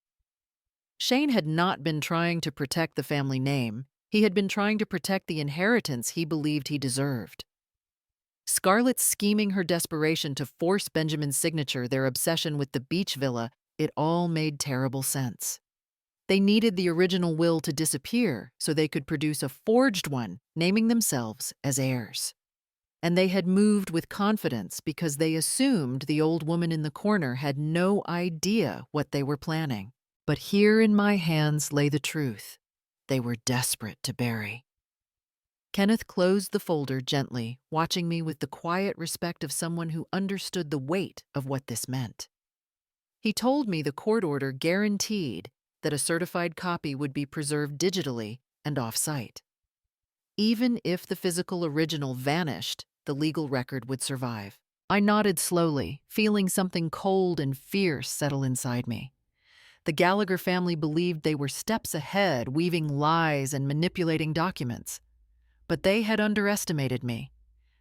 Shane had not been trying to protect the family name. He had been trying to protect the inheritance he believed he deserved. Scarlett scheming her desperation to force Benjamin's signature, their obsession with the beach villa, it all made terrible sense. They needed the original will to disappear so they could produce a forged one, naming themselves as heirs. And they had moved with confidence because they assumed the old woman in the corner had no idea what they were planning. But here in my hands lay the truth they were desperate to bury. Kenneth closed the folder gently, watching me with the quiet respect of someone who understood the weight of what this meant. He told me the court order guaranteed that a certified copy would be preserved digitally and off-site. Even if the physical original vanished, the legal record would survive. I nodded slowly, feeling something cold and fierce settle inside me. The Gallagher family believed they were steps ahead, weaving lies and manipulating documents. But they had underestimated me.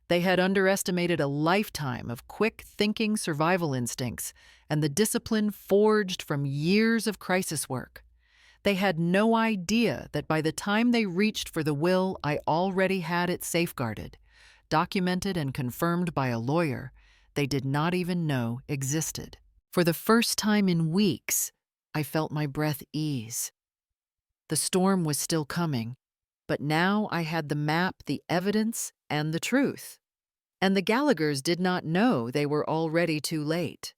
They had underestimated a lifetime of quick-thinking survival instincts and the discipline forged from years of crisis work. They had no idea that by the time they reached for the will, I already had it safeguarded, documented and confirmed by a lawyer they did not even know existed. For the first time in weeks, I felt my breath ease. The storm was still coming, but now I had the map, the evidence, and the truth. And the Gallaghers did not know they were already too late.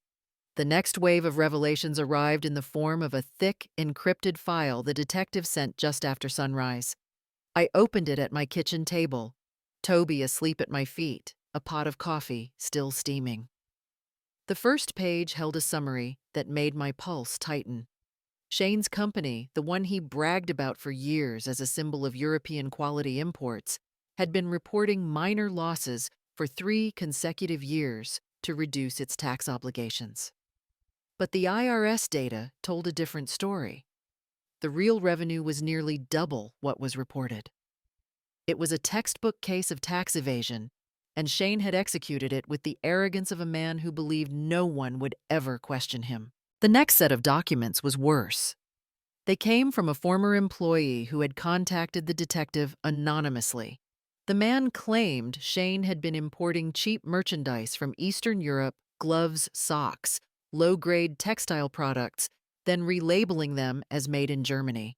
The next wave of revelations arrived in the form of a thick, encrypted file the detective sent just after sunrise. I opened it at my kitchen table, Toby asleep at my feet, a pot of coffee still steaming. The first page held a summary that made my pulse tighten. Shane's company, the one he bragged about for years as a symbol of European quality imports, had been reporting minor losses for 3 consecutive years to reduce its tax obligations. But the IRS data told a different story. The real revenue was nearly double what was reported. It was a textbook case of tax evasion, and Shane had executed it with the arrogance of a man who believed no one would ever question him. The next set of documents was worse. They came from a former employee who had contacted the detective anonymously. The man claimed Shane had been importing cheap merchandise from Eastern Europe, gloves, socks, low-grade textile products, then relabeling them as made in Germany.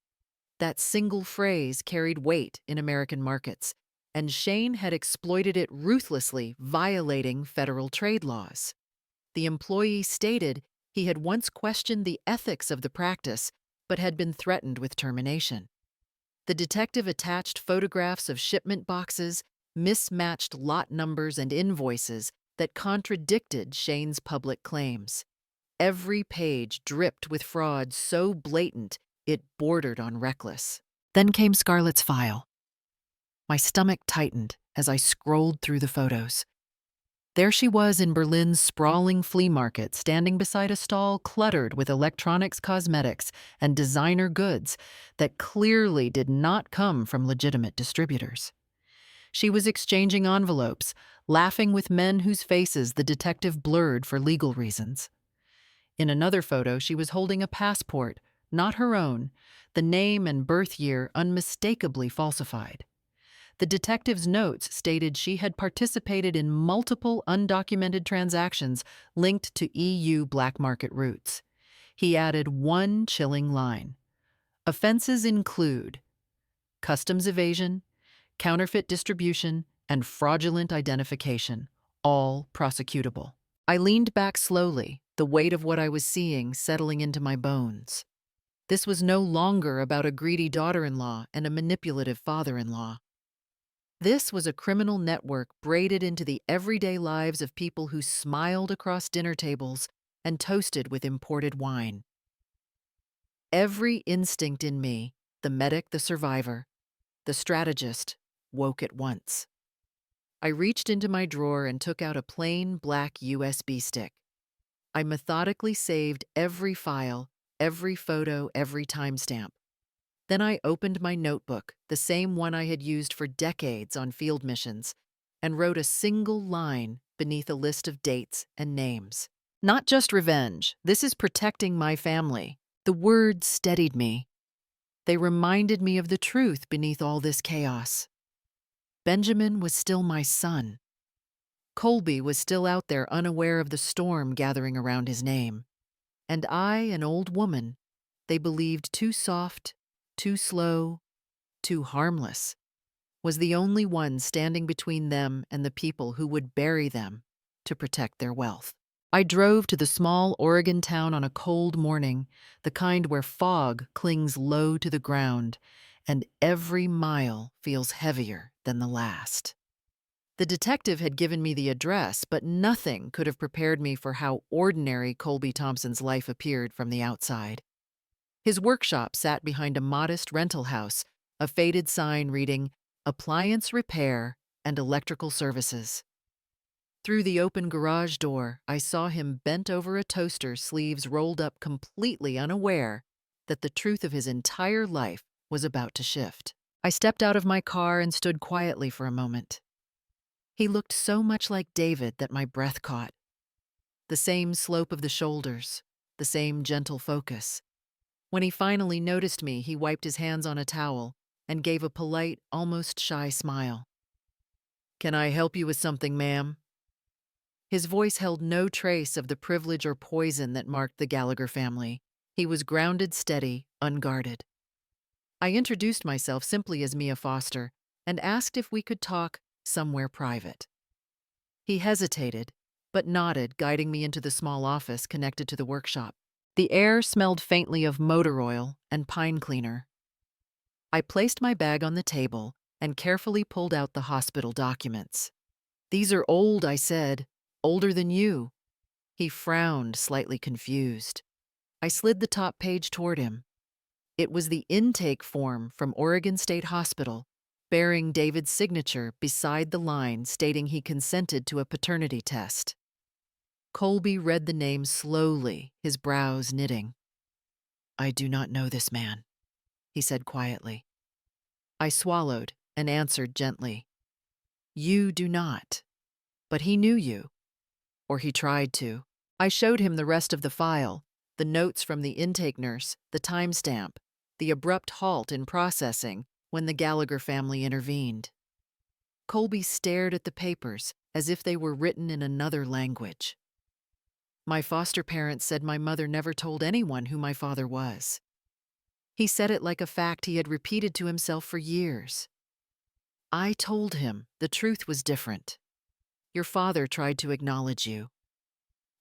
That single phrase carried weight in American markets. and Shane had exploited it ruthlessly, violating federal trade laws. The employee stated he had once questioned the ethics of the practice, but had been threatened with termination. The detective attached photographs of shipment boxes, mismatched lot numbers, and invoices that contradicted Shane's public claims. Every page dripped with fraud so blatant it bordered on reckless. Then came Scarlett's file. My stomach tightened as I scrolled through the photos. There she was in Berlin's sprawling flea market, standing beside a stall cluttered with electronics, cosmetics, and designer goods that clearly did not come from legitimate distributors. She was exchanging envelopes, laughing with men whose faces the detective blurred for legal reasons. In another photo, she was holding a passport, not her own, the name and birth year unmistakably falsified. The detective's notes stated she had participated in multiple undocumented transactions linked to EU black market routes. He added one chilling line. Offenses include customs evasion, counterfeit distribution, and fraudulent identification, all prosecutable. I leaned back slowly, the weight of what I was seeing settling into my bones. This was no longer about a greedy daughter-in-law and a manipulative father-in-law. This was a criminal network braided into the everyday lives of people who smiled across dinner tables and toasted with imported wine. Every instinct in me, the medic, the survivor, the strategist, woke at once. I reached into my drawer and took out a plain black USB stick. I methodically saved every file, every photo, every timestamp. Then I opened my notebook, the same one I had used for decades on field missions, and wrote a single line beneath a list of dates and names. Not just revenge, this is protecting my family. The words steadied me. They reminded me of the truth beneath all this chaos. Benjamin was still my son. Colby was still out there unaware of the storm gathering around his name. And I, an old woman, they believed too soft, too slow, too harmless, was the only one standing between them and the people who would bury them to protect their wealth. I drove to the small Oregon town on a cold morning, the kind where fog clings low to the ground, and every mile feels heavier than the last. The detective had given me the address, but nothing could have prepared me for how ordinary Colby Thompson's life appeared from the outside. His workshop sat behind a modest rental house, a faded sign reading, "Appliance Repair and Electrical Services." Through the open garage door, I saw him bent over a toaster, sleeves rolled up, completely unaware that the truth of his entire life was about to shift. I stepped out of my car and stood quietly for a moment. He looked so much like David that my breath caught. The same slope of the shoulders, the same gentle focus. When he finally noticed me, he wiped his hands on a towel and gave a polite, almost shy smile. "Can I help you with something, ma'am?" His voice held no trace of the privilege or poison that marked the Gallagher family. He was grounded, steady, unguarded. I introduced myself simply as Mia Foster and asked if we could talk somewhere private. He hesitated, but nodded, guiding me into the small office connected to the workshop. The air smelled faintly of motor oil and pine cleaner. I placed my bag on the table and carefully pulled out the hospital documents. "These are old," I said. "Older than you." He frowned, slightly confused. I slid the top page toward him. It was the intake form from Oregon State Hospital, bearing David's signature beside the line stating he consented to a paternity test. Colby read the name slowly, his brows knitting. "I do not know this man," he said quietly. I swallowed and answered gently. "You do not. But he knew you. Or he tried to." I showed him the rest of the file, the notes from the intake nurse, the timestamp, the abrupt halt in processing when the Gallagher family intervened. Colby stared at the papers as if they were written in another language. My foster parents said my mother never told anyone who my father was. He said it like a fact he had repeated to himself for years. I told him the truth was different. Your father tried to acknowledge you.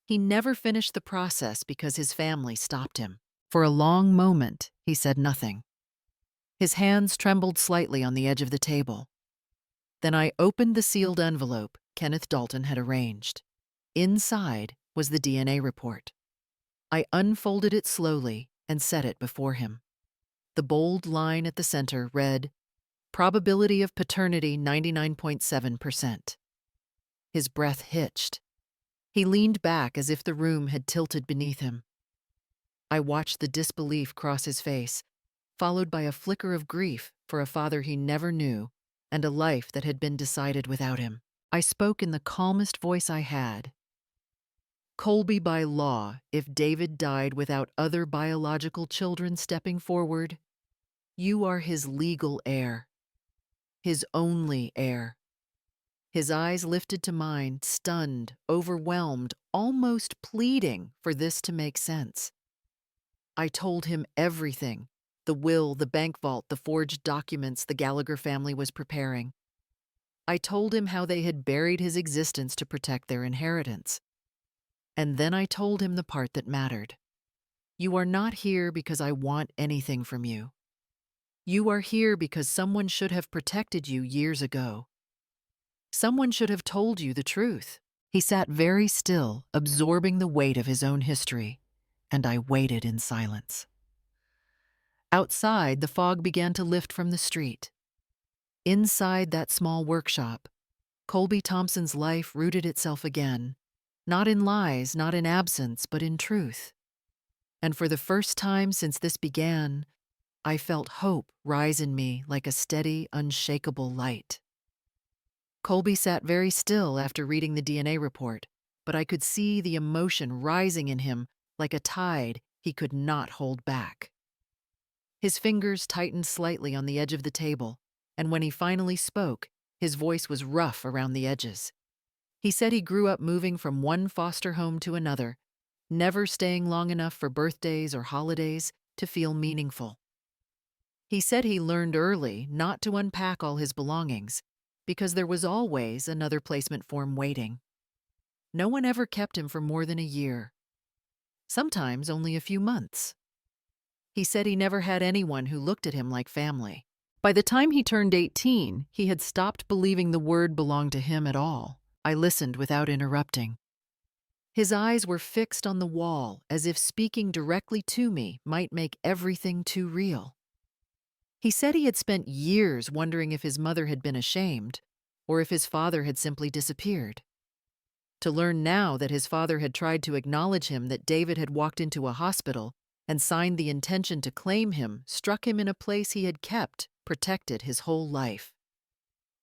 He never finished the process because his family stopped him. For a long moment, he said nothing. His hands trembled slightly on the edge of the table. Then I opened the sealed envelope Kenneth Dalton had arranged. Inside was the DNA report. I unfolded it slowly and set it before him. The bold line at the center read, "Probability of paternity 99.7%. His breath hitched. He leaned back as if the room had tilted beneath him. I watched the disbelief cross his face, followed by a flicker of grief for a father he never knew and a life that had been decided without him. I spoke in the calmest voice I had. Colby, by law, if David died without other biological children stepping forward, you are his legal heir, his only heir. His eyes lifted to mine, stunned, overwhelmed, almost pleading for this to make sense. I told him everything: the will, the bank vault, the forged documents the Gallagher family was preparing. I told him how they had buried his existence to protect their inheritance. And then I told him the part that mattered. You are not here because I want anything from you. You are here because someone should have protected you years ago. Someone should have told you the truth. He sat very still, absorbing the weight of his own history, and I waited in silence. Outside, the fog began to lift from the street. Inside that small workshop, Colby Thompson's life rooted itself again, not in lies, not in absence, but in truth. And for the first time since this began, I felt hope rise in me like a steady, unshakable light. Colby sat very still after reading the DNA report, but I could see the emotion rising in him like a tide he could not hold back. His fingers tightened slightly on the edge of the table, and when he finally spoke, his voice was rough around the edges. He said he grew up moving from one foster home to another, never staying long enough for birthdays or holidays to feel meaningful. He said he learned early not to unpack all his belongings because there was always another placement form waiting. No one ever kept him for more than a year, sometimes only a few months. He said he never had anyone who looked at him like family. By the time he turned 18, he had stopped believing the word belonged to him at all. I listened without interrupting. His eyes were fixed on the wall, as if speaking directly to me might make everything too real. He said he had spent years wondering if his mother had been ashamed, or if his father had simply disappeared. To learn now that his father had tried to acknowledge him that David had walked into a hospital and signed the intention to claim him struck him in a place he had kept, protected his whole life.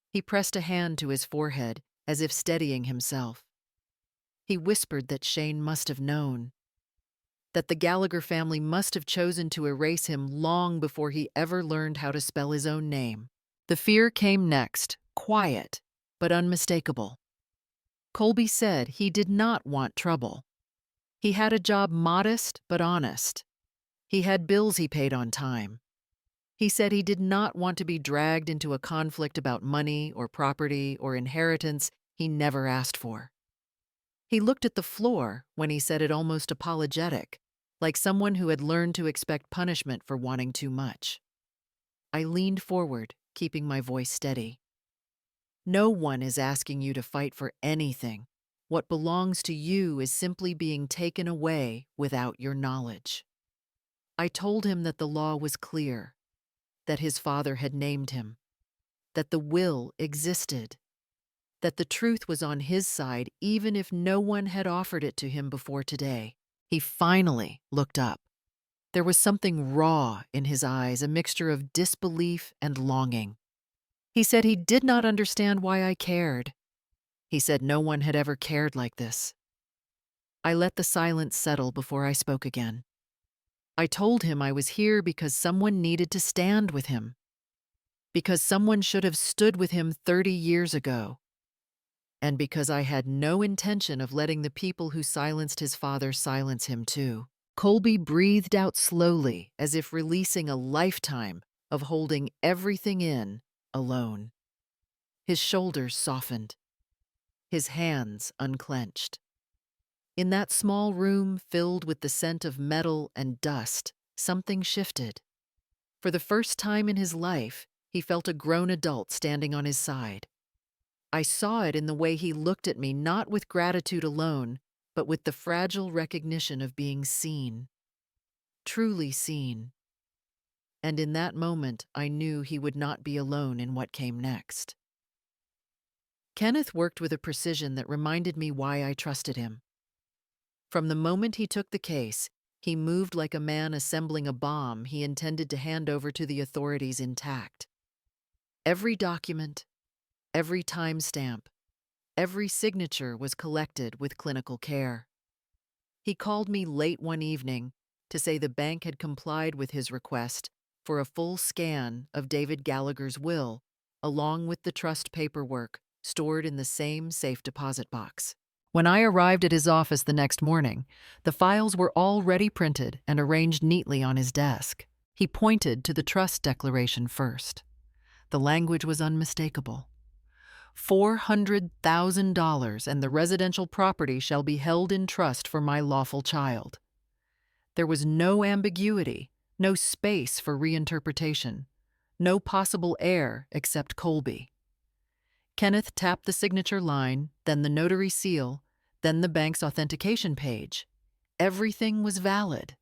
He pressed a hand to his forehead, as if steadying himself. He whispered that Shane must have known, that the Gallagher family must have chosen to erase him long before he ever learned how to spell his own name. The fear came next, quiet, but unmistakable. Colby said he did not want trouble. He had a job modest but honest. He had bills he paid on time. He said he did not want to be dragged into a conflict about money or property or inheritance he never asked for. He looked at the floor when he said it almost apologetic, like someone who had learned to expect punishment for wanting too much. I leaned forward, keeping my voice steady. No one is asking you to fight for anything. What belongs to you is simply being taken away without your knowledge. I told him that the law was clear, that his father had named him, that the will existed, that the truth was on his side even if no one had offered it to him before today. He finally looked up. There was something raw in his eyes, a mixture of disbelief and longing. He said he did not understand why I cared. He said no one had ever cared like this. I let the silence settle before I spoke again. I told him I was here because someone needed to stand with him, because someone should have stood with him 30 years ago, and because I had no intention of letting the people who silenced his father silence him too. Colby breathed out slowly, as if releasing a lifetime of holding everything in alone. His shoulders softened, his hands unclenched. In that small room filled with the scent of metal and dust, something shifted. For the first time in his life, he felt a grown adult standing on his side. I saw it in the way he looked at me, not with gratitude alone, but with the fragile recognition of being seen. Truly seen. And in that moment, I knew he would not be alone in what came next. Kenneth worked with a precision that reminded me why I trusted him. From the moment he took the case, he moved like a man assembling a bomb he intended to hand over to the authorities intact. Every document, every timestamp, every signature was collected with clinical care. He called me late one evening to say the bank had complied with his request for a full scan of David Gallagher's will, along with the trust paperwork stored in the same safe deposit box. When I arrived at his office the next morning, the files were already printed and arranged neatly on his desk. He pointed to the trust declaration first. The language was unmistakable. $400,000 and the residential property shall be held in trust for my lawful child. There was no ambiguity, no space for reinterpretation, no possible heir except Colby. Kenneth tapped the signature line, then the notary seal, then the bank's authentication page. Everything was valid.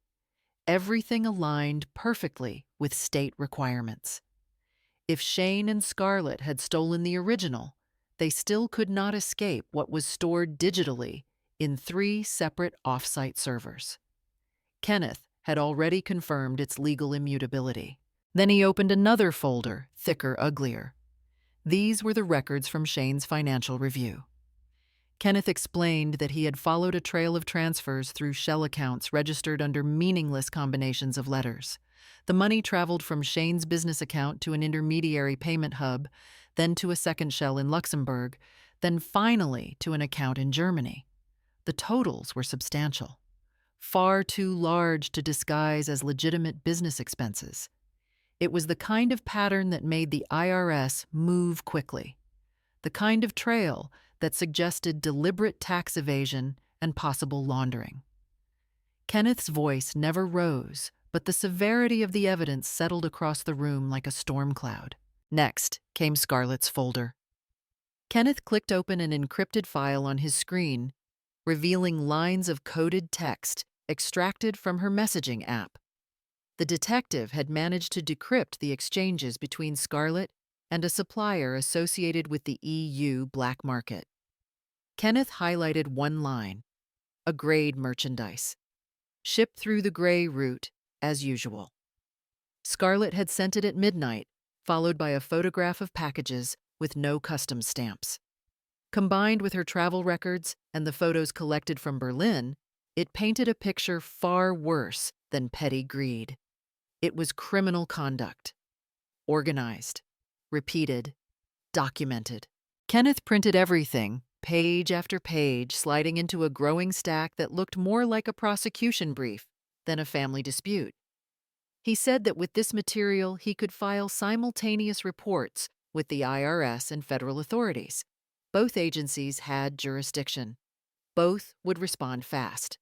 Everything aligned perfectly with state requirements. If Shane and Scarlett had stolen the original, they still could not escape what was stored digitally in 3 separate off-site servers. Kenneth had already confirmed its legal immutability. Then he opened another folder, thicker, uglier. These were the records from Shane's financial review. Kenneth explained that he had followed a trail of transfers through shell accounts registered under meaningless combinations of letters. The money traveled from Shane's business account to an intermediary payment hub, then to a second shell in Luxembourg, then finally to an account in Germany. The totals were substantial, far too large to disguise as legitimate business expenses. It was the kind of pattern that made the IRS move quickly, the kind of trail that suggested deliberate tax evasion and possible laundering. Kenneth's voice never rose, but the severity of the evidence settled across the room like a storm cloud. Next came Scarlett's folder. Kenneth clicked open an encrypted file on his screen, revealing lines of coded text extracted from her messaging app. The detective had managed to decrypt the exchanges between Scarlett and a supplier associated with the EU black market. Kenneth highlighted one line, a grade merchandise, shipped through the gray route as usual. Scarlett had sent it at midnight, followed by a photograph of packages with no customs stamps. Combined with her travel records and the photos collected from Berlin, it painted a picture far worse than petty greed. It was criminal conduct. Organized, repeated, documented. Kenneth printed everything, page after page, sliding into a growing stack that looked more like a prosecution brief than a family dispute. He said that with this material, he could file simultaneous reports with the IRS and federal authorities. Both agencies had jurisdiction. Both would respond fast.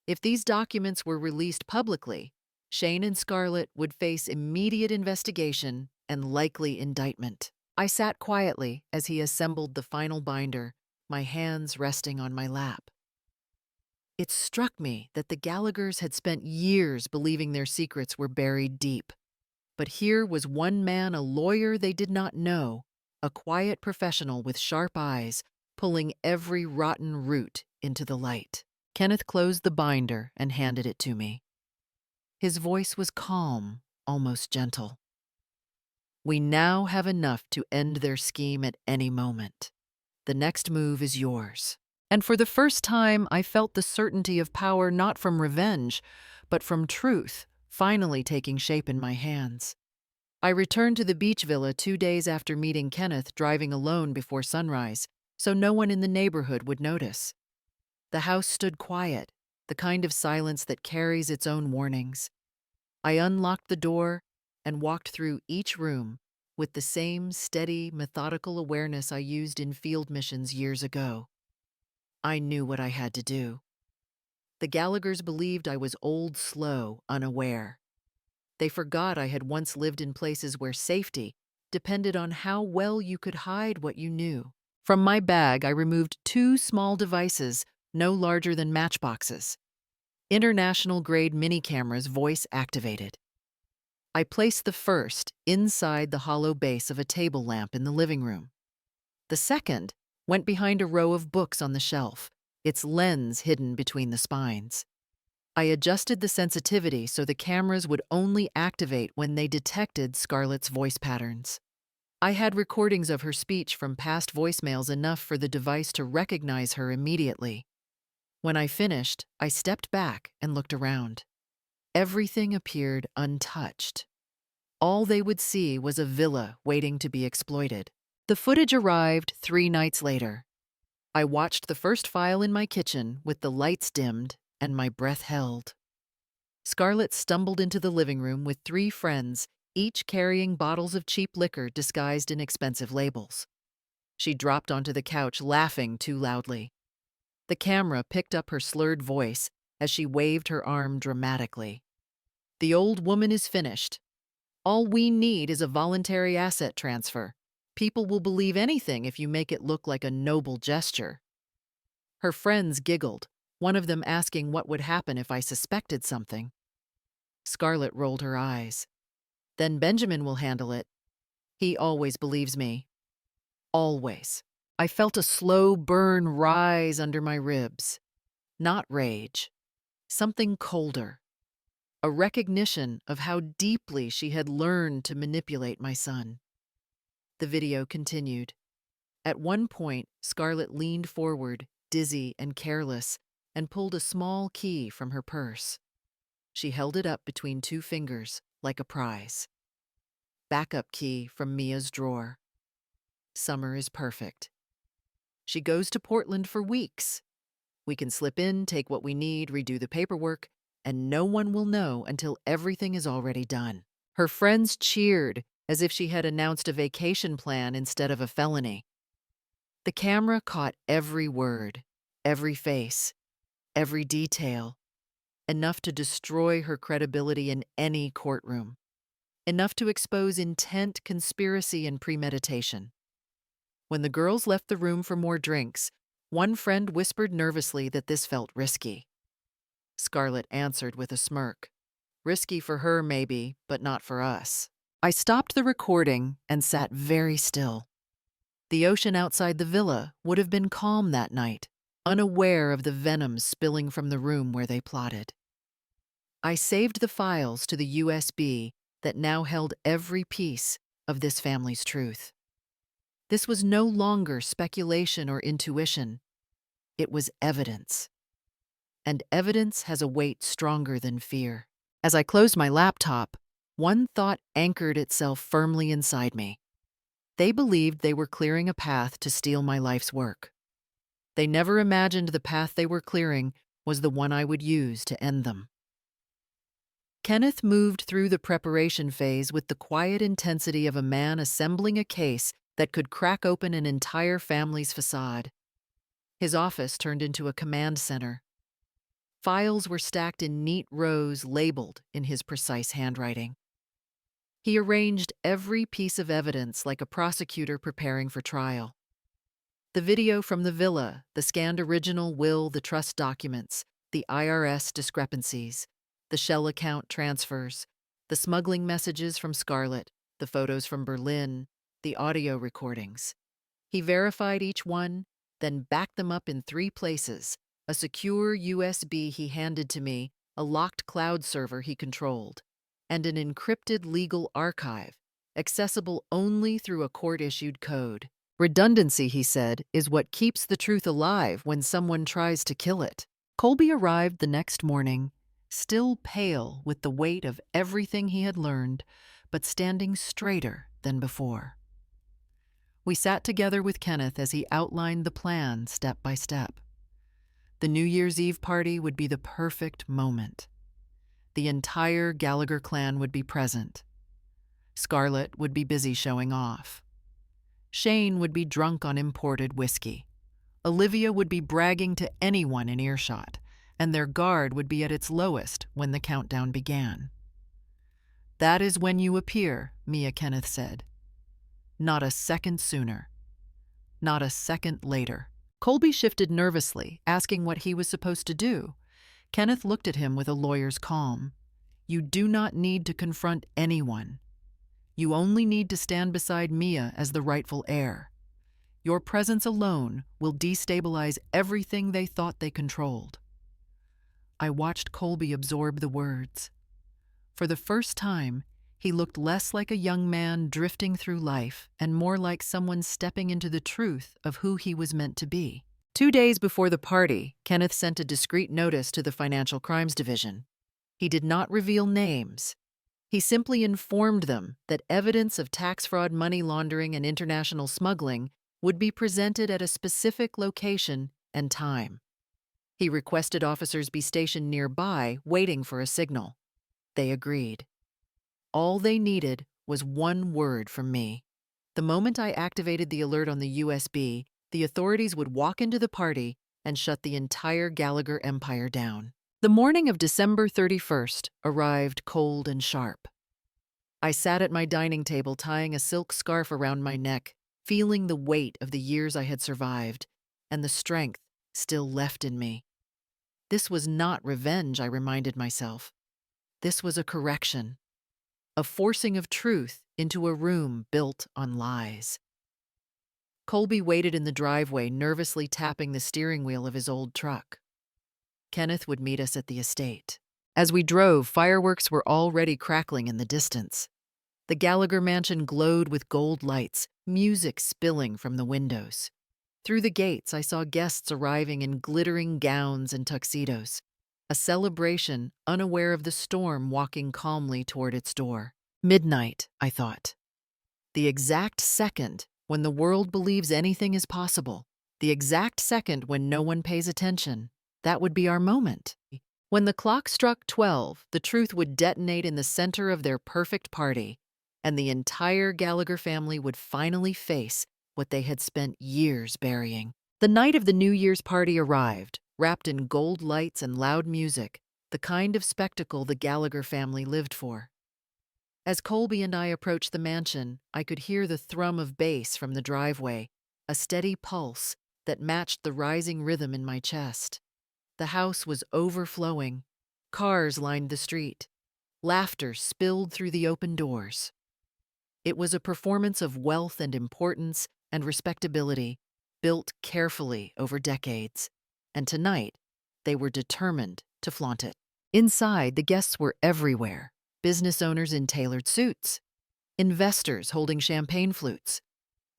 If these documents were released publicly, Shane and Scarlett would face immediate investigation and likely indictment. I sat quietly as he assembled the final binder, my hands resting on my lap. It struck me that the Gallaghers had spent years believing their secrets were buried deep. But here was one man, a lawyer they did not know, a quiet professional with sharp eyes, pulling every rotten root into the light. Kenneth closed the binder and handed it to me. His voice was calm, almost gentle. We now have enough to end their scheme at any moment. The next move is yours. And for the first time, I felt the certainty of power not from revenge, but from truth, finally taking shape in my hands. I returned to the beach villa 2 days after meeting Kenneth, driving alone before sunrise, so no one in the neighborhood would notice. The house stood quiet, the kind of silence that carries its own warnings. I unlocked the door and walked through each room with the same steady, methodical awareness I used in field missions years ago. I knew what I had to do. The Gallaghers believed I was old, slow, unaware. They forgot I had once lived in places where safety depended on how well you could hide what you knew. From my bag, I removed two small devices no larger than matchboxes. International-grade mini-cameras voice-activated. I placed the first inside the hollow base of a table lamp in the living room. The second went behind a row of books on the shelf, its lens hidden between the spines. I adjusted the sensitivity so the cameras would only activate when they detected Scarlett's voice patterns. I had recordings of her speech from past voicemails enough for the device to recognize her immediately. When I finished, I stepped back and looked around. Everything appeared untouched. All they would see was a villa waiting to be exploited. The footage arrived 3 nights later. I watched the first file in my kitchen with the lights dimmed and my breath held. Scarlett stumbled into the living room with 3 friends, each carrying bottles of cheap liquor disguised in expensive labels. She dropped onto the couch, laughing too loudly. The camera picked up her slurred voice as she waved her arm dramatically. "The old woman is finished. All we need is a voluntary asset transfer. People will believe anything if you make it look like a noble gesture." Her friends giggled, one of them asking what would happen if I suspected something. Scarlett rolled her eyes. "Then Benjamin will handle it. He always believes me. Always." I felt a slow burn rise under my ribs. Not rage. Something colder. A recognition of how deeply she had learned to manipulate my son. The video continued. At one point, Scarlett leaned forward, dizzy and careless, and pulled a small key from her purse. She held it up between 2 fingers, like a prize. Backup key from Mia's drawer. Summer is perfect. She goes to Portland for weeks. We can slip in, take what we need, redo the paperwork, and no one will know until everything is already done. Her friends cheered as if she had announced a vacation plan instead of a felony. The camera caught every word, every face, every detail, enough to destroy her credibility in any courtroom, enough to expose intent, conspiracy, and premeditation. When the girls left the room for more drinks, one friend whispered nervously that this felt risky. Scarlett answered with a smirk. "Risky for her, maybe, but not for us." I stopped the recording and sat very still. The ocean outside the villa would have been calm that night, unaware of the venom spilling from the room where they plotted. I saved the files to the USB that now held every piece of this family's truth. This was no longer speculation or intuition. It was evidence. And evidence has a weight stronger than fear. As I closed my laptop, one thought anchored itself firmly inside me. They believed they were clearing a path to steal my life's work. They never imagined the path they were clearing was the one I would use to end them. Kenneth moved through the preparation phase with the quiet intensity of a man assembling a case that could crack open an entire family's facade. His office turned into a command center. Files were stacked in neat rows labeled in his precise handwriting. He arranged every piece of evidence like a prosecutor preparing for trial. The video from the villa, the scanned original will, the trust documents, the IRS discrepancies, the shell account transfers, the smuggling messages from Scarlett, the photos from Berlin, the audio recordings. He verified each one, then backed them up in 3 places: a secure USB he handed to me, a locked cloud server he controlled, and an encrypted legal archive, accessible only through a court-issued code. Redundancy, he said, is what keeps the truth alive when someone tries to kill it. Colby arrived the next morning, still pale with the weight of everything he had learned, but standing straighter than before. We sat together with Kenneth as he outlined the plan step by step. The New Year's Eve party would be the perfect moment. The entire Gallagher clan would be present. Scarlett would be busy showing off. Shane would be drunk on imported whiskey. Olivia would be bragging to anyone in earshot, and their guard would be at its lowest when the countdown began. "That is when you appear," Mia Kenneth said. Not a second sooner. Not a second later. Colby shifted nervously, asking what he was supposed to do. Kenneth looked at him with a lawyer's calm. "You do not need to confront anyone. You only need to stand beside Mia as the rightful heir. Your presence alone will destabilize everything they thought they controlled." I watched Colby absorb the words. For the first time, he looked less like a young man drifting through life and more like someone stepping into the truth of who he was meant to be. 2 days before the party, Kenneth sent a discreet notice to the Financial Crimes Division. He did not reveal names. He simply informed them that evidence of tax fraud, money laundering, and international smuggling would be presented at a specific location and time. He requested officers be stationed nearby, waiting for a signal. They agreed. All they needed was one word from me. The moment I activated the alert on the USB, the authorities would walk into the party and shut the entire Gallagher empire down. The morning of December 31st arrived cold and sharp. I sat at my dining table tying a silk scarf around my neck, feeling the weight of the years I had survived and the strength still left in me. This was not revenge, I reminded myself. This was a correction, a forcing of truth into a room built on lies. Colby waited in the driveway, nervously tapping the steering wheel of his old truck. Kenneth would meet us at the estate. As we drove, fireworks were already crackling in the distance. The Gallagher mansion glowed with gold lights, music spilling from the windows. Through the gates, I saw guests arriving in glittering gowns and tuxedos, a celebration unaware of the storm walking calmly toward its door. Midnight, I thought. The exact second when the world believes anything is possible, the exact second when no one pays attention, that would be our moment. When the clock struck 12, the truth would detonate in the center of their perfect party, and the entire Gallagher family would finally face what they had spent years burying. The night of the New Year's party arrived, wrapped in gold lights and loud music, the kind of spectacle the Gallagher family lived for. As Colby and I approached the mansion, I could hear the thrum of bass from the driveway, a steady pulse that matched the rising rhythm in my chest. The house was overflowing. Cars lined the street. Laughter spilled through the open doors. It was a performance of wealth and importance and respectability, built carefully over decades. And tonight, they were determined to flaunt it. Inside, the guests were everywhere. Business owners in tailored suits, investors holding champagne flutes,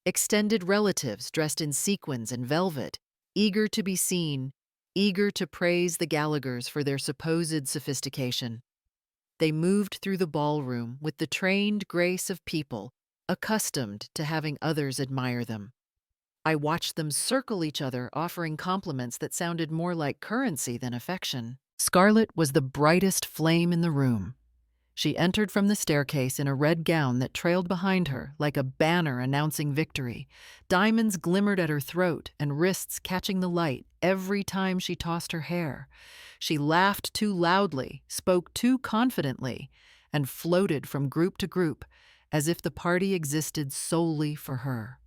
extended relatives dressed in sequins and velvet, eager to be seen, eager to praise the Gallaghers for their supposed sophistication. They moved through the ballroom with the trained grace of people accustomed to having others admire them. I watched them circle each other, offering compliments that sounded more like currency than affection. Scarlett was the brightest flame in the room. She entered from the staircase in a red gown that trailed behind her like a banner announcing victory. Diamonds glimmered at her throat and wrists catching the light every time she tossed her hair. She laughed too loudly, spoke too confidently, and floated from group to group as if the party existed solely for her.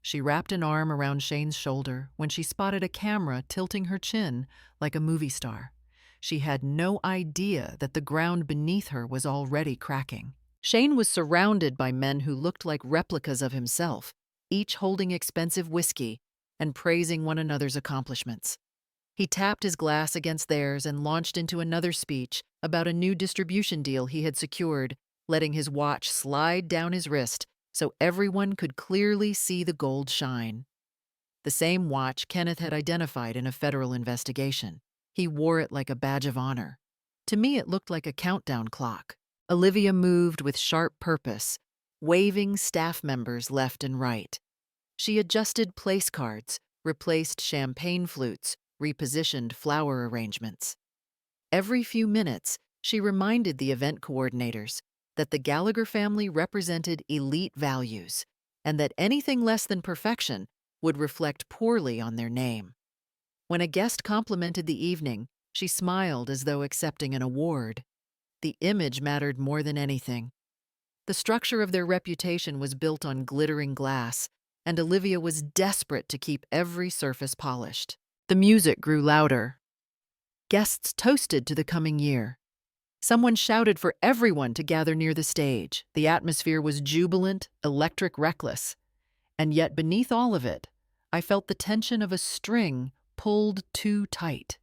She wrapped an arm around Shane's shoulder when she spotted a camera tilting her chin like a movie star. She had no idea that the ground beneath her was already cracking. Shane was surrounded by men who looked like replicas of himself, each holding expensive whiskey and praising one another's accomplishments. He tapped his glass against theirs and launched into another speech about a new distribution deal he had secured, letting his watch slide down his wrist so everyone could clearly see the gold shine. The same watch Kenneth had identified in a federal investigation. He wore it like a badge of honor. To me, it looked like a countdown clock. Olivia moved with sharp purpose, waving staff members left and right. She adjusted place cards, replaced champagne flutes, repositioned flower arrangements. Every few minutes, she reminded the event coordinators, that the Gallagher family represented elite values, and that anything less than perfection would reflect poorly on their name. When a guest complimented the evening, she smiled as though accepting an award. The image mattered more than anything. The structure of their reputation was built on glittering glass, and Olivia was desperate to keep every surface polished. The music grew louder. Guests toasted to the coming year. Someone shouted for everyone to gather near the stage. The atmosphere was jubilant, electric, reckless. And yet beneath all of it, I felt the tension of a string pulled too tight.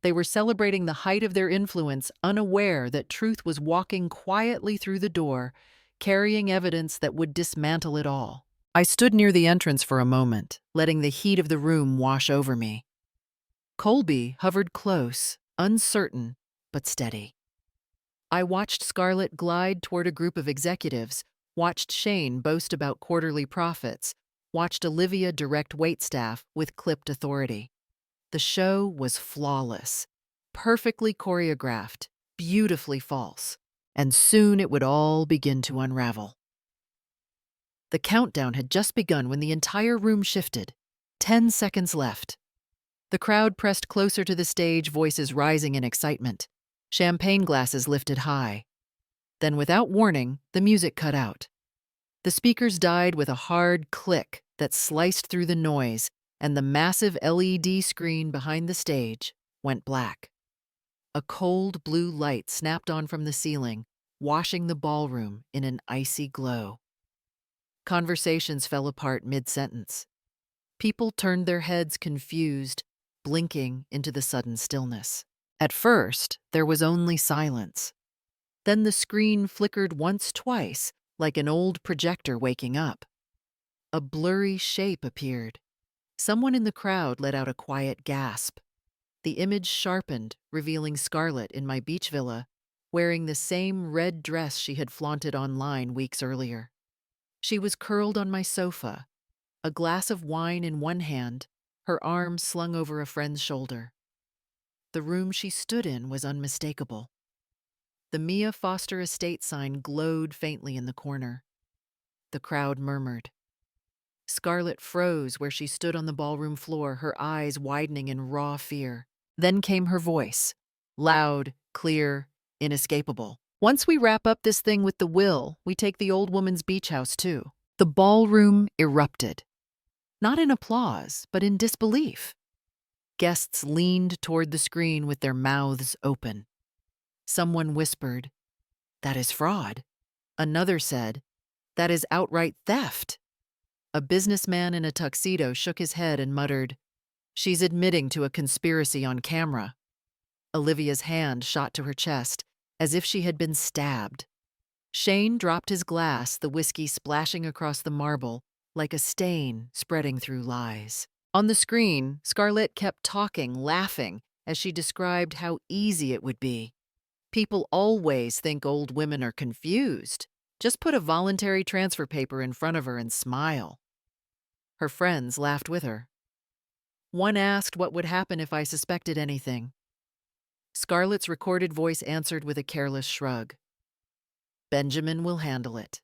They were celebrating the height of their influence, unaware that truth was walking quietly through the door, carrying evidence that would dismantle it all. I stood near the entrance for a moment, letting the heat of the room wash over me. Colby hovered close, uncertain, but steady. I watched Scarlett glide toward a group of executives, watched Shane boast about quarterly profits, watched Olivia direct waitstaff with clipped authority. The show was flawless, perfectly choreographed, beautifully false, and soon it would all begin to unravel. The countdown had just begun when the entire room shifted. 10 seconds left. The crowd pressed closer to the stage, voices rising in excitement. Champagne glasses lifted high. Then, without warning, the music cut out. The speakers died with a hard click that sliced through the noise, and the massive LED screen behind the stage went black. A cold blue light snapped on from the ceiling, washing the ballroom in an icy glow. Conversations fell apart mid-sentence. People turned their heads confused, blinking into the sudden stillness. At first, there was only silence. Then the screen flickered once, twice, like an old projector waking up. A blurry shape appeared. Someone in the crowd let out a quiet gasp. The image sharpened, revealing Scarlett in my beach villa, wearing the same red dress she had flaunted online weeks earlier. She was curled on my sofa, a glass of wine in one hand, her arm slung over a friend's shoulder. The room she stood in was unmistakable. The Mia Foster estate sign glowed faintly in the corner. The crowd murmured. Scarlett froze where she stood on the ballroom floor, her eyes widening in raw fear. Then came her voice, loud, clear, inescapable. "Once we wrap up this thing with the will, we take the old woman's beach house too." The ballroom erupted. Not in applause, but in disbelief. Guests leaned toward the screen with their mouths open. Someone whispered, "That is fraud." Another said, "That is outright theft." A businessman in a tuxedo shook his head and muttered, "She's admitting to a conspiracy on camera." Olivia's hand shot to her chest, as if she had been stabbed. Shane dropped his glass, the whiskey splashing across the marble like a stain spreading through lies. On the screen, Scarlett kept talking, laughing, as she described how easy it would be. "People always think old women are confused. Just put a voluntary transfer paper in front of her and smile." Her friends laughed with her. One asked what would happen if I suspected anything. Scarlett's recorded voice answered with a careless shrug. "Benjamin will handle it.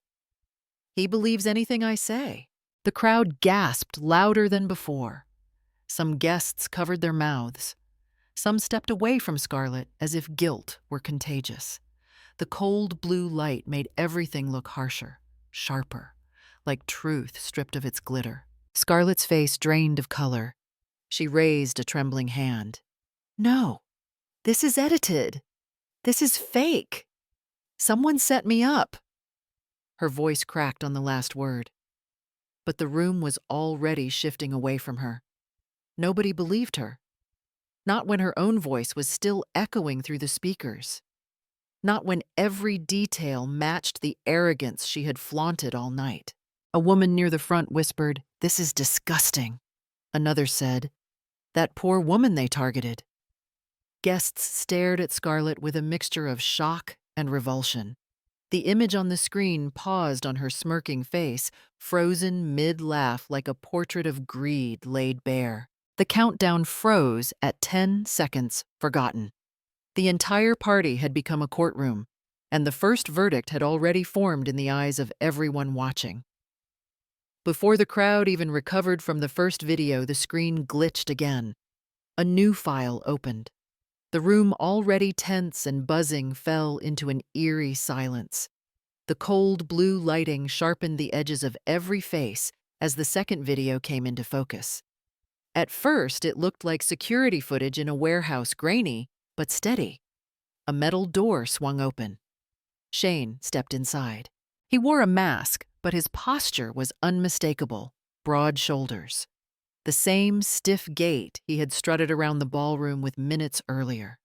He believes anything I say." The crowd gasped louder than before. Some guests covered their mouths. Some stepped away from Scarlett as if guilt were contagious. The cold blue light made everything look harsher, sharper, like truth stripped of its glitter. Scarlett's face drained of color. She raised a trembling hand. "No, this is edited. This is fake. Someone set me up." Her voice cracked on the last word. But the room was already shifting away from her. Nobody believed her. Not when her own voice was still echoing through the speakers. Not when every detail matched the arrogance she had flaunted all night. A woman near the front whispered, "This is disgusting." Another said, "That poor woman they targeted." Guests stared at Scarlett with a mixture of shock and revulsion. The image on the screen paused on her smirking face, frozen mid-laugh like a portrait of greed laid bare. The countdown froze at 10 seconds forgotten. The entire party had become a courtroom. and the first verdict had already formed in the eyes of everyone watching. Before the crowd even recovered from the first video, the screen glitched again. A new file opened. The room, already tense and buzzing, fell into an eerie silence. The cold blue lighting sharpened the edges of every face as the second video came into focus. At first, it looked like security footage in a warehouse, grainy but steady. A metal door swung open. Shane stepped inside. He wore a mask, but his posture was unmistakable, broad shoulders. The same stiff gait he had strutted around the ballroom with minutes earlier.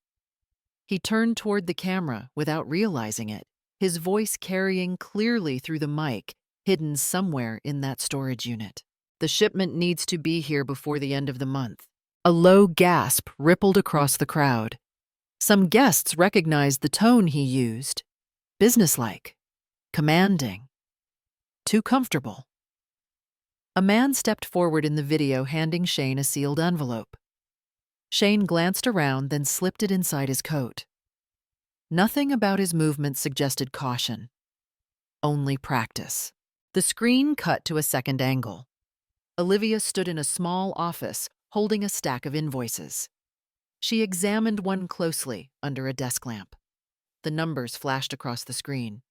He turned toward the camera without realizing it, his voice carrying clearly through the mic, hidden somewhere in that storage unit. "The shipment needs to be here before the end of the month." A low gasp rippled across the crowd. Some guests recognized the tone he used. Businesslike, commanding, too comfortable. A man stepped forward in the video, handing Shane a sealed envelope. Shane glanced around, then slipped it inside his coat. Nothing about his movements suggested caution, only practice. The screen cut to a second angle. Olivia stood in a small office, holding a stack of invoices. She examined one closely under a desk lamp. The numbers flashed across the screen.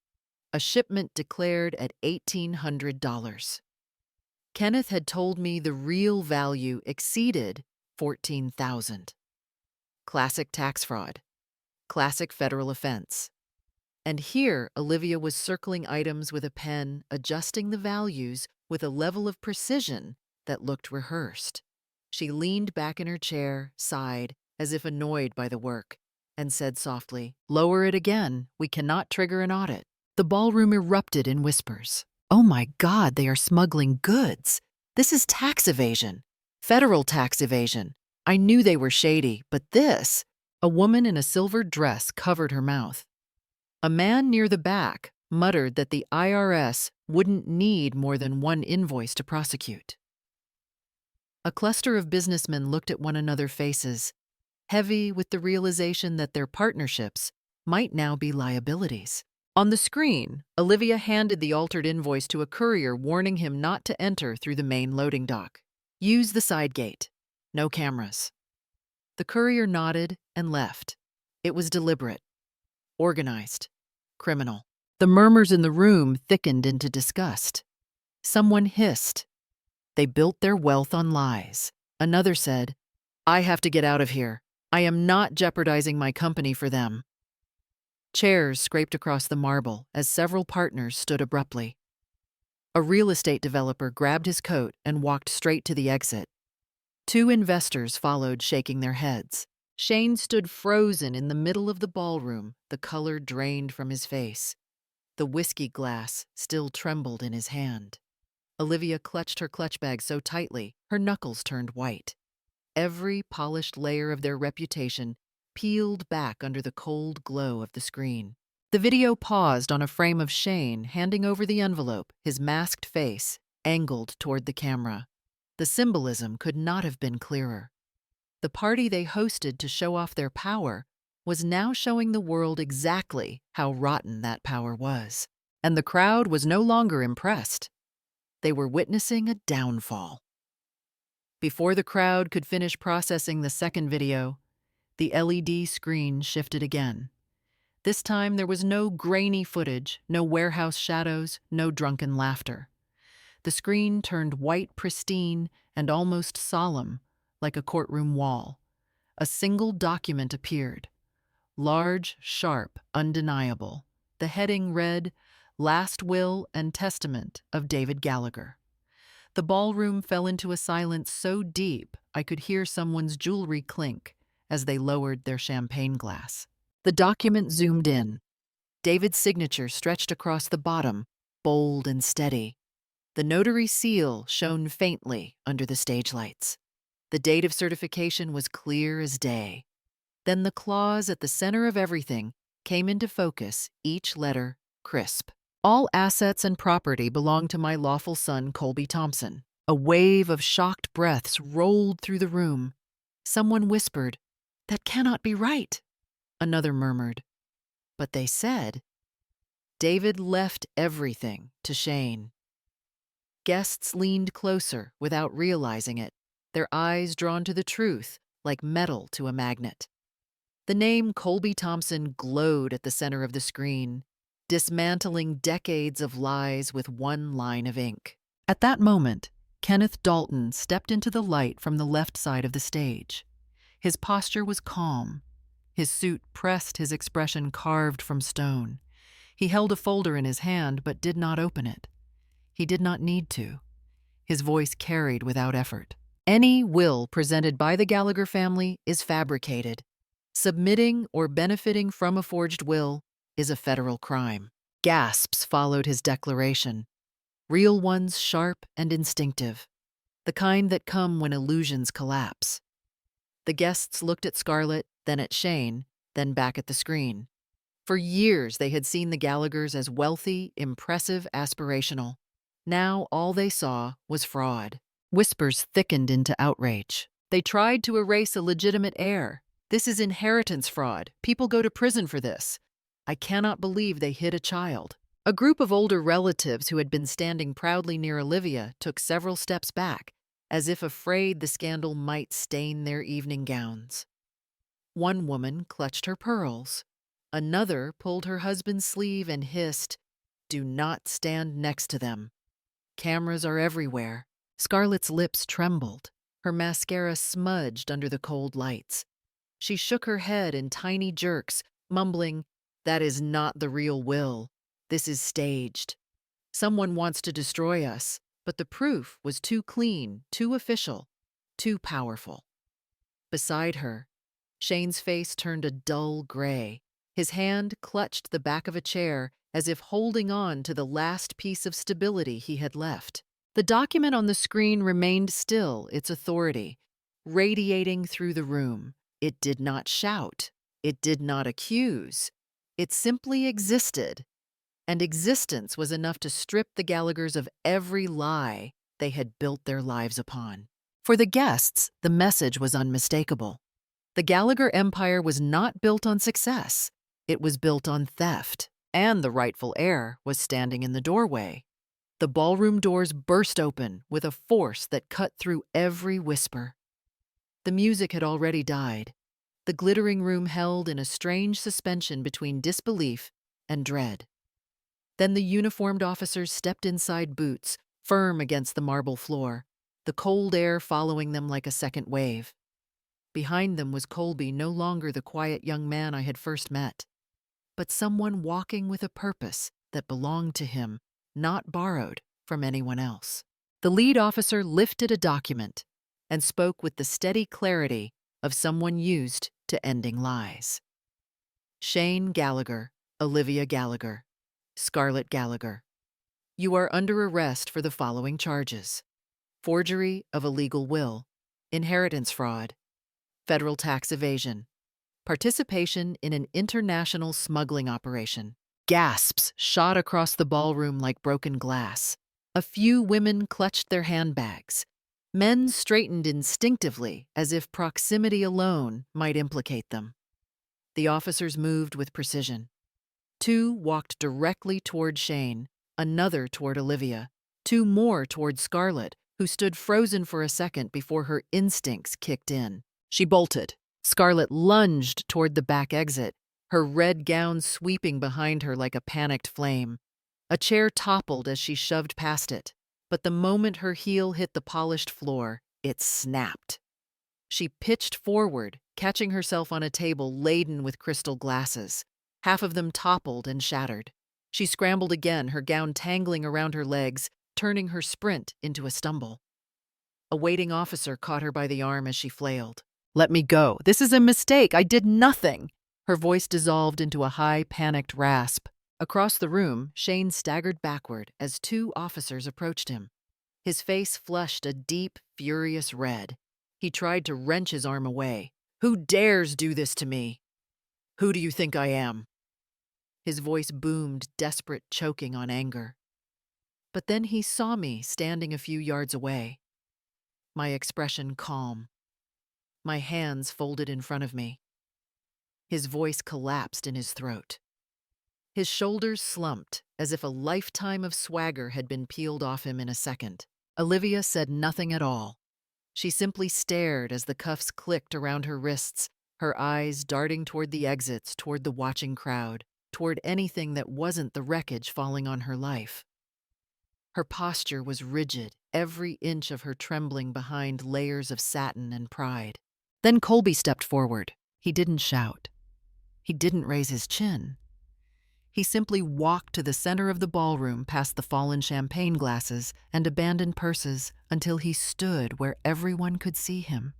A shipment declared at $1,800. Kenneth had told me the real value exceeded $14,000. Classic tax fraud. Classic federal offense. And here, Olivia was circling items with a pen, adjusting the values with a level of precision that looked rehearsed. She leaned back in her chair, sighed, as if annoyed by the work, and said softly, "Lower it again. We cannot trigger an audit." The ballroom erupted in whispers. "Oh my God, they are smuggling goods. This is tax evasion. Federal tax evasion. I knew they were shady, but this..." A woman in a silver dress covered her mouth. A man near the back muttered that the IRS wouldn't need more than one invoice to prosecute. A cluster of businessmen looked at one another's faces, heavy with the realization that their partnerships might now be liabilities. On the screen, Olivia handed the altered invoice to a courier, warning him not to enter through the main loading dock. "Use the side gate. No cameras." The courier nodded and left. It was deliberate, organized, criminal. The murmurs in the room thickened into disgust. Someone hissed, "They built their wealth on lies." Another said, "I have to get out of here. I am not jeopardizing my company for them." Chairs scraped across the marble as several partners stood abruptly. A real estate developer grabbed his coat and walked straight to the exit. Two investors followed, shaking their heads. Shane stood frozen in the middle of the ballroom, the color drained from his face. The whiskey glass still trembled in his hand. Olivia clutched her clutch bag so tightly, her knuckles turned white. Every polished layer of their reputation peeled back under the cold glow of the screen. The video paused on a frame of Shane handing over the envelope, his masked face angled toward the camera. The symbolism could not have been clearer. The party they hosted to show off their power was now showing the world exactly how rotten that power was. And the crowd was no longer impressed. They were witnessing a downfall. Before the crowd could finish processing the second video, the LED screen shifted again. This time there was no grainy footage, no warehouse shadows, no drunken laughter. The screen turned white, pristine, and almost solemn, like a courtroom wall. A single document appeared. Large, sharp, undeniable. The heading read, "Last Will and Testament of David Gallagher." The ballroom fell into a silence so deep I could hear someone's jewelry clink as they lowered their champagne glass. The document zoomed in. David's signature stretched across the bottom, bold and steady. The notary seal shone faintly under the stage lights. The date of certification was clear as day. Then the clause at the center of everything came into focus, each letter crisp. "All assets and property belong to my lawful son, Colby Thompson." A wave of shocked breaths rolled through the room. Someone whispered, "That cannot be right." Another murmured, "But they said..." David left everything to Shane. Guests leaned closer without realizing it, their eyes drawn to the truth like metal to a magnet. The name Colby Thompson glowed at the center of the screen, dismantling decades of lies with one line of ink. At that moment, Kenneth Dalton stepped into the light from the left side of the stage. His posture was calm. His suit pressed his expression carved from stone. He held a folder in his hand but did not open it. He did not need to. His voice carried without effort. Any will presented by the Gallagher family is fabricated. Submitting or benefiting from a forged will is a federal crime. Gasps followed his declaration, real ones sharp and instinctive, the kind that come when illusions collapse. The guests looked at Scarlett, then at Shane, then back at the screen. For years they had seen the Gallaghers as wealthy, impressive, aspirational. Now all they saw was fraud. Whispers thickened into outrage. They tried to erase a legitimate heir. This is inheritance fraud. People go to prison for this. I cannot believe they hid a child. A group of older relatives who had been standing proudly near Olivia took several steps back, as if afraid the scandal might stain their evening gowns. One woman clutched her pearls. Another pulled her husband's sleeve and hissed, "Do not stand next to them." Cameras are everywhere. Scarlett's lips trembled. Her mascara smudged under the cold lights. She shook her head in tiny jerks, mumbling, "That is not the real will. This is staged. Someone wants to destroy us." But the proof was too clean, too official, too powerful. Beside her, Shane's face turned a dull gray. His hand clutched the back of a chair as if holding on to the last piece of stability he had left. The document on the screen remained still, its authority, radiating through the room. It did not shout. It did not accuse. It simply existed. And existence was enough to strip the Gallaghers of every lie they had built their lives upon. For the guests, the message was unmistakable. The Gallagher empire was not built on success. It was built on theft, and the rightful heir was standing in the doorway. The ballroom doors burst open with a force that cut through every whisper. The music had already died. The glittering room held in a strange suspension between disbelief and dread. Then the uniformed officers stepped inside boots, firm against the marble floor, the cold air following them like a second wave. Behind them was Colby, no longer the quiet young man I had first met, but someone walking with a purpose that belonged to him, not borrowed from anyone else. The lead officer lifted a document and spoke with the steady clarity of someone used to ending lies. Shane Gallagher, Olivia Gallagher, Scarlett Gallagher. You are under arrest for the following charges: forgery of a legal will, inheritance fraud, federal tax evasion, participation in an international smuggling operation. Gasps shot across the ballroom like broken glass. A few women clutched their handbags. Men straightened instinctively as if proximity alone might implicate them. The officers moved with precision. Two walked directly toward Shane, another toward Olivia, two more toward Scarlett, who stood frozen for a second before her instincts kicked in. She bolted. Scarlett lunged toward the back exit, her red gown sweeping behind her like a panicked flame. A chair toppled as she shoved past it, but the moment her heel hit the polished floor, it snapped. She pitched forward, catching herself on a table laden with crystal glasses. Half of them toppled and shattered. She scrambled again, her gown tangling around her legs, turning her sprint into a stumble. A waiting officer caught her by the arm as she flailed. "Let me go. This is a mistake. I did nothing." Her voice dissolved into a high, panicked rasp. Across the room, Shane staggered backward as two officers approached him. His face flushed a deep, furious red. He tried to wrench his arm away. "Who dares do this to me? Who do you think I am?" His voice boomed, desperate, choking on anger. But then he saw me standing a few yards away. My expression calm. My hands folded in front of me. His voice collapsed in his throat. His shoulders slumped, as if a lifetime of swagger had been peeled off him in a second. Olivia said nothing at all. She simply stared as the cuffs clicked around her wrists, her eyes darting toward the exits, toward the watching crowd, toward anything that wasn't the wreckage falling on her life. Her posture was rigid, every inch of her trembling behind layers of satin and pride. Then Colby stepped forward. He didn't shout. He didn't raise his chin. He simply walked to the center of the ballroom past the fallen champagne glasses and abandoned purses until he stood where everyone could see him.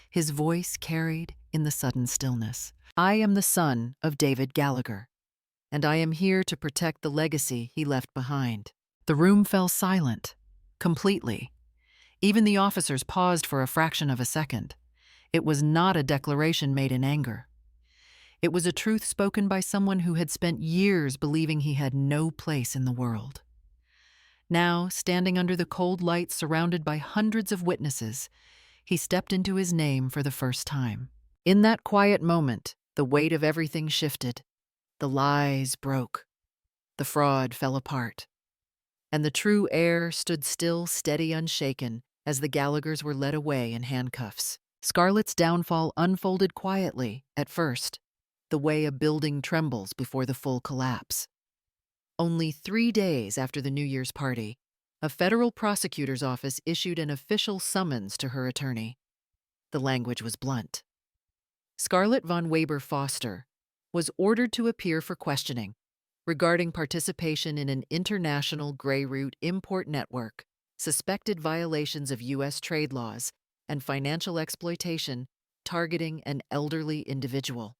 His voice carried in the sudden stillness. "I am the son of David Gallagher, and I am here to protect the legacy he left behind." The room fell silent, completely. Even the officers paused for a fraction of a second. It was not a declaration made in anger. It was a truth spoken by someone who had spent years believing he had no place in the world. Now, standing under the cold light surrounded by hundreds of witnesses, he stepped into his name for the first time. In that quiet moment, the weight of everything shifted. The lies broke. The fraud fell apart. And the true heir stood still, steady, unshaken, as the Gallaghers were led away in handcuffs. Scarlett's downfall unfolded quietly, at first, the way a building trembles before the full collapse. Only 3 days after the New Year's party, a federal prosecutor's office issued an official summons to her attorney. The language was blunt. Scarlett von Weber Foster was ordered to appear for questioning regarding participation in an international gray route import network, suspected violations of U.S. trade laws, and financial exploitation targeting an elderly individual.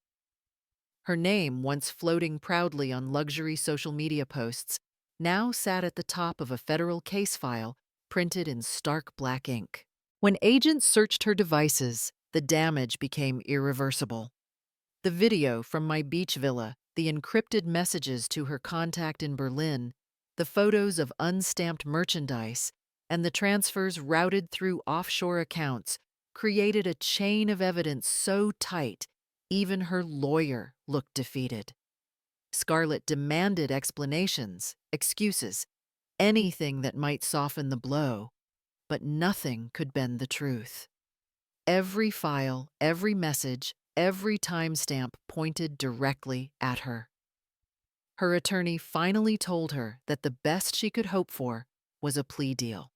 Her name, once floating proudly on luxury social media posts, now sat at the top of a federal case file printed in stark black ink. When agents searched her devices, the damage became irreversible. The video from my beach villa, the encrypted messages to her contact in Berlin, the photos of unstamped merchandise, and the transfers routed through offshore accounts created a chain of evidence so tight even her lawyer looked defeated. Scarlett demanded explanations, excuses, anything that might soften the blow, but nothing could bend the truth. Every file, every message, every timestamp pointed directly at her. Her attorney finally told her that the best she could hope for was a plea deal.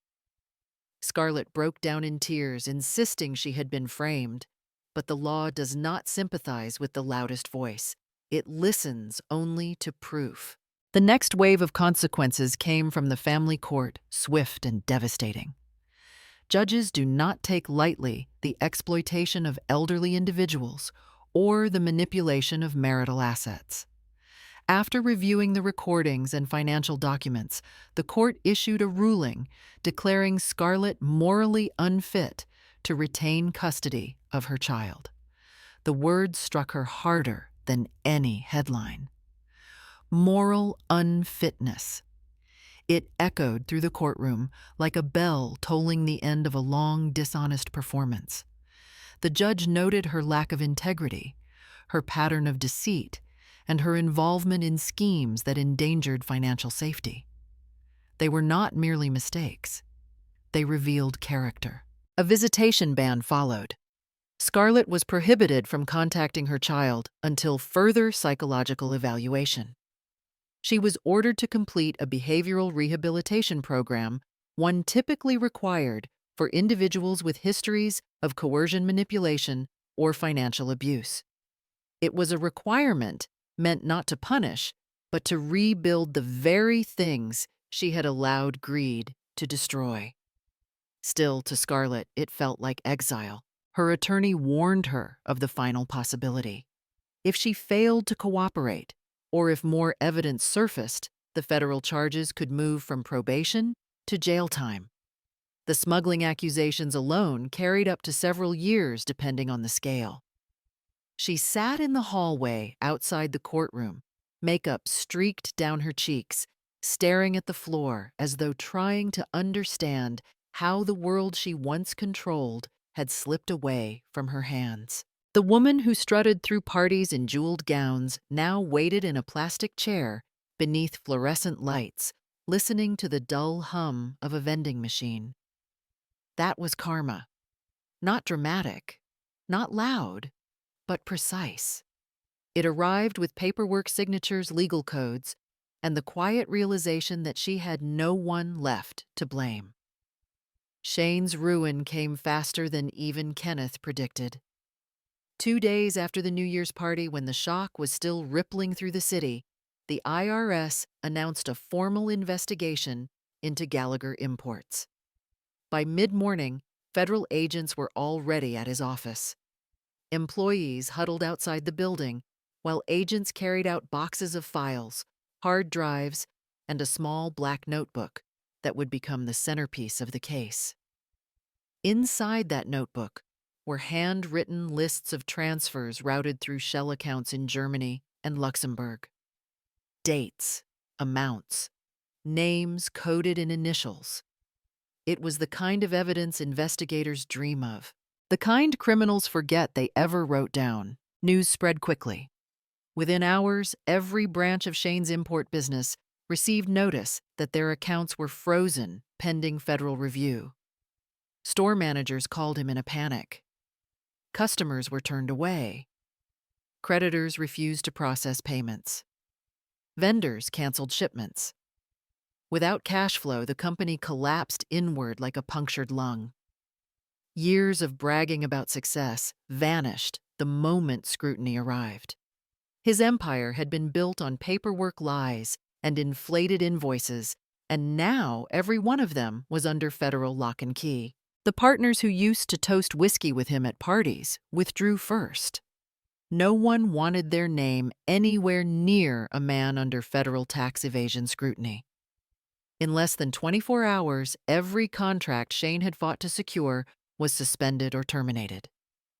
Scarlett broke down in tears, insisting she had been framed. But the law does not sympathize with the loudest voice. It listens only to proof. The next wave of consequences came from the family court, swift and devastating. Judges do not take lightly the exploitation of elderly individuals or the manipulation of marital assets. After reviewing the recordings and financial documents, the court issued a ruling declaring Scarlett morally unfit to retain custody of her child. The words struck her harder than any headline. Moral unfitness. It echoed through the courtroom like a bell tolling the end of a long, dishonest performance. The judge noted her lack of integrity, her pattern of deceit, and her involvement in schemes that endangered financial safety. They were not merely mistakes. They revealed character. A visitation ban followed. Scarlett was prohibited from contacting her child until further psychological evaluation. She was ordered to complete a behavioral rehabilitation program, one typically required for individuals with histories of coercion manipulation or financial abuse. It was a requirement meant not to punish, but to rebuild the very things she had allowed greed to destroy. Still, to Scarlett, it felt like exile. Her attorney warned her of the final possibility. If she failed to cooperate, or if more evidence surfaced, the federal charges could move from probation to jail time. The smuggling accusations alone carried up to several years depending on the scale. She sat in the hallway outside the courtroom, makeup streaked down her cheeks, staring at the floor as though trying to understand how the world she once controlled had slipped away from her hands. The woman who strutted through parties in jeweled gowns now waited in a plastic chair beneath fluorescent lights, listening to the dull hum of a vending machine. That was karma. Not dramatic, not loud, but precise. It arrived with paperwork signatures, legal codes, and the quiet realization that she had no one left to blame. Shane's ruin came faster than even Kenneth predicted. 2 days after the New Year's party, when the shock was still rippling through the city, the IRS announced a formal investigation into Gallagher Imports. By mid-morning, federal agents were already at his office. Employees huddled outside the building, while agents carried out boxes of files, hard drives, and a small black notebook that would become the centerpiece of the case. Inside that notebook were handwritten lists of transfers routed through shell accounts in Germany and Luxembourg. Dates, amounts, names coded in initials. It was the kind of evidence investigators dream of, the kind criminals forget they ever wrote down. News spread quickly. Within hours, every branch of Shane's import business received notice that their accounts were frozen pending federal review. Store managers called him in a panic. Customers were turned away. Creditors refused to process payments. Vendors canceled shipments. Without cash flow, the company collapsed inward like a punctured lung. Years of bragging about success vanished the moment scrutiny arrived. His empire had been built on paperwork lies and inflated invoices, and now every one of them was under federal lock and key. The partners who used to toast whiskey with him at parties withdrew first. No one wanted their name anywhere near a man under federal tax evasion scrutiny. In less than 24 hours, every contract Shane had fought to secure was suspended or terminated.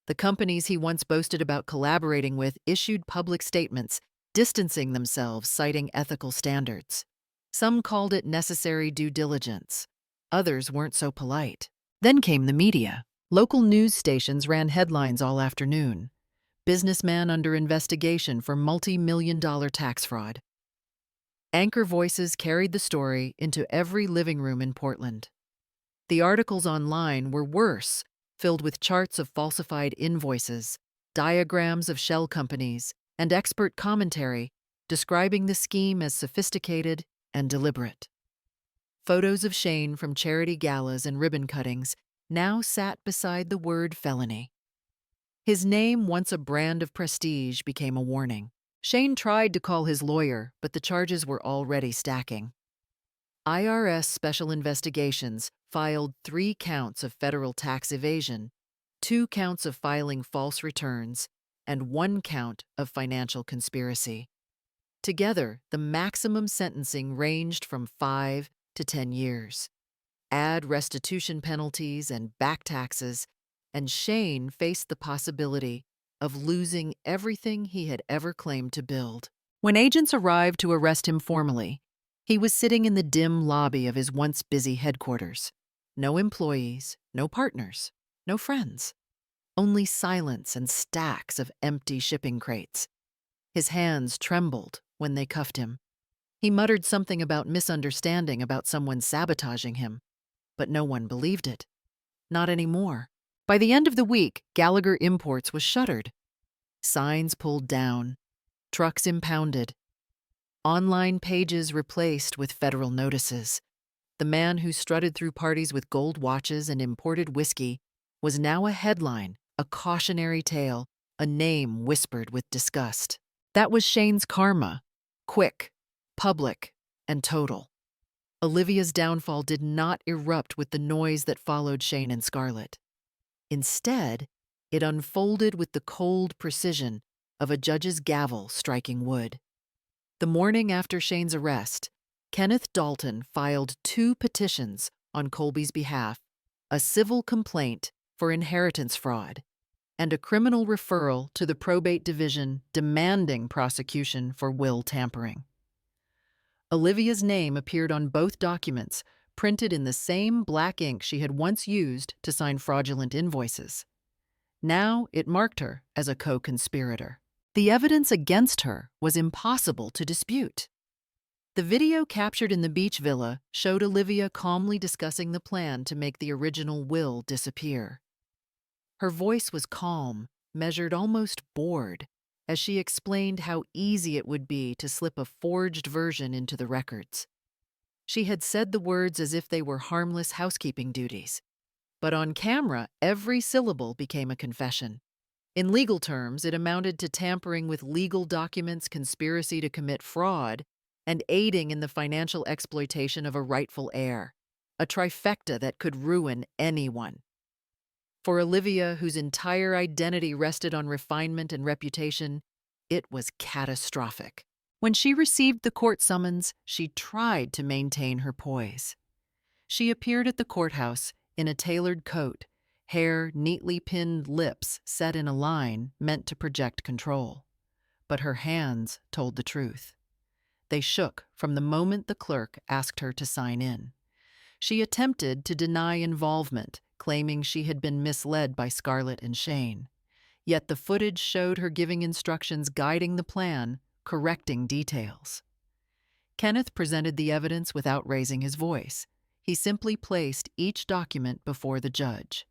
The companies he once boasted about collaborating with issued public statements, distancing themselves, citing ethical standards. Some called it necessary due diligence. Others weren't so polite. Then came the media. Local news stations ran headlines all afternoon. Businessman under investigation for multi-million-dollar tax fraud. Anchor voices carried the story into every living room in Portland. The articles online were worse, filled with charts of falsified invoices, diagrams of shell companies, and expert commentary describing the scheme as sophisticated and deliberate. Photos of Shane from charity galas and ribbon cuttings now sat beside the word felony. His name, once a brand of prestige, became a warning. Shane tried to call his lawyer, but the charges were already stacking. IRS Special Investigations filed 3 counts of federal tax evasion, 2 counts of filing false returns, and 1 count of financial conspiracy. Together, the maximum sentencing ranged from 5 to 10 years. Add restitution penalties and back taxes, and Shane faced the possibility of losing everything he had ever claimed to build. When agents arrived to arrest him formally, he was sitting in the dim lobby of his once busy headquarters. No employees, no partners, no friends. Only silence and stacks of empty shipping crates. His hands trembled when they cuffed him. He muttered something about misunderstanding, about someone sabotaging him. But no one believed it. Not anymore. By the end of the week, Gallagher Imports was shuttered. Signs pulled down. Trucks impounded. Online pages replaced with federal notices. The man who strutted through parties with gold watches and imported whiskey was now a headline, a cautionary tale, a name whispered with disgust. That was Shane's karma. Quick, public, and total. Olivia's downfall did not erupt with the noise that followed Shane and Scarlett. Instead, it unfolded with the cold precision of a judge's gavel striking wood. The morning after Shane's arrest, Kenneth Dalton filed 2 petitions on Colby's behalf, a civil complaint for inheritance fraud, and a criminal referral to the probate division demanding prosecution for will tampering. Olivia's name appeared on both documents, printed in the same black ink she had once used to sign fraudulent invoices. Now it marked her as a co-conspirator. The evidence against her was impossible to dispute. The video captured in the beach villa showed Olivia calmly discussing the plan to make the original will disappear. Her voice was calm, measured, almost bored, as she explained how easy it would be to slip a forged version into the records. She had said the words as if they were harmless housekeeping duties. But on camera, every syllable became a confession. In legal terms, it amounted to tampering with legal documents, conspiracy to commit fraud, and aiding in the financial exploitation of a rightful heir, a trifecta that could ruin anyone. For Olivia, whose entire identity rested on refinement and reputation, it was catastrophic. When she received the court summons, she tried to maintain her poise. She appeared at the courthouse in a tailored coat, hair neatly pinned, lips set in a line meant to project control. But her hands told the truth. They shook from the moment the clerk asked her to sign in. She attempted to deny involvement, claiming she had been misled by Scarlett and Shane. Yet the footage showed her giving instructions, guiding the plan, correcting details. Kenneth presented the evidence without raising his voice. He simply placed each document before the judge.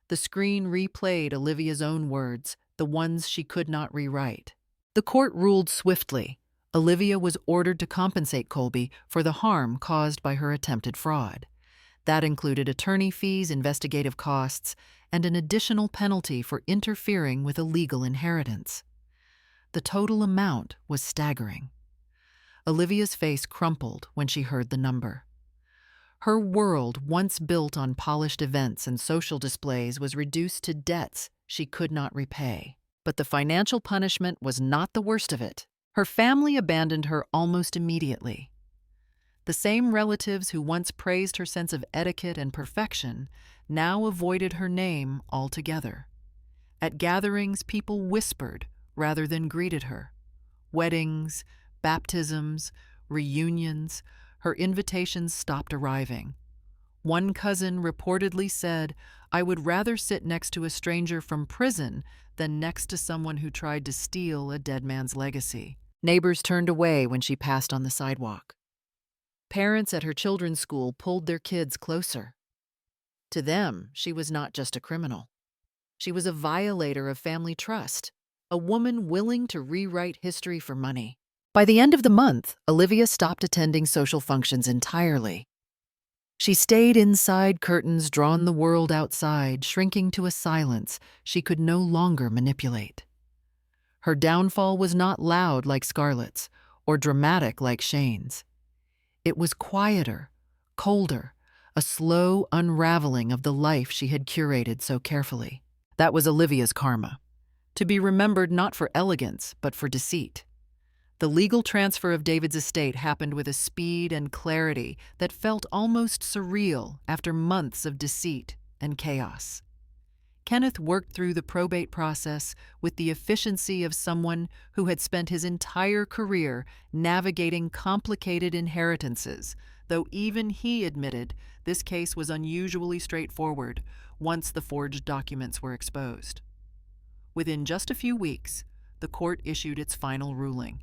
The screen replayed Olivia's own words, the ones she could not rewrite. The court ruled swiftly. Olivia was ordered to compensate Colby for the harm caused by her attempted fraud. That included attorney fees, investigative costs, and an additional penalty for interfering with illegal inheritance. The total amount was staggering. Olivia's face crumpled when she heard the number. Her world, once built on polished events and social displays, was reduced to debts she could not repay. But the financial punishment was not the worst of it. Her family abandoned her almost immediately. The same relatives who once praised her sense of etiquette and perfection now avoided her name altogether. At gatherings, people whispered rather than greeted her. Weddings, baptisms, reunions, her invitations stopped arriving. One cousin reportedly said, "I would rather sit next to a stranger from prison than next to someone who tried to steal a dead man's legacy." Neighbors turned away when she passed on the sidewalk. Parents at her children's school pulled their kids closer. To them, she was not just a criminal. She was a violator of family trust, a woman willing to rewrite history for money. By the end of the month, Olivia stopped attending social functions entirely. She stayed inside curtains drawn the world outside, shrinking to a silence she could no longer manipulate. Her downfall was not loud like Scarlett's or dramatic like Shane's. It was quieter, colder, a slow unraveling of the life she had curated so carefully. That was Olivia's karma, to be remembered not for elegance but for deceit. The legal transfer of David's estate happened with a speed and clarity that felt almost surreal after months of deceit and chaos. Kenneth worked through the probate process with the efficiency of someone who had spent his entire career navigating complicated inheritances, though even he admitted this case was unusually straightforward once the forged documents were exposed. Within just a few weeks, the court issued its final ruling.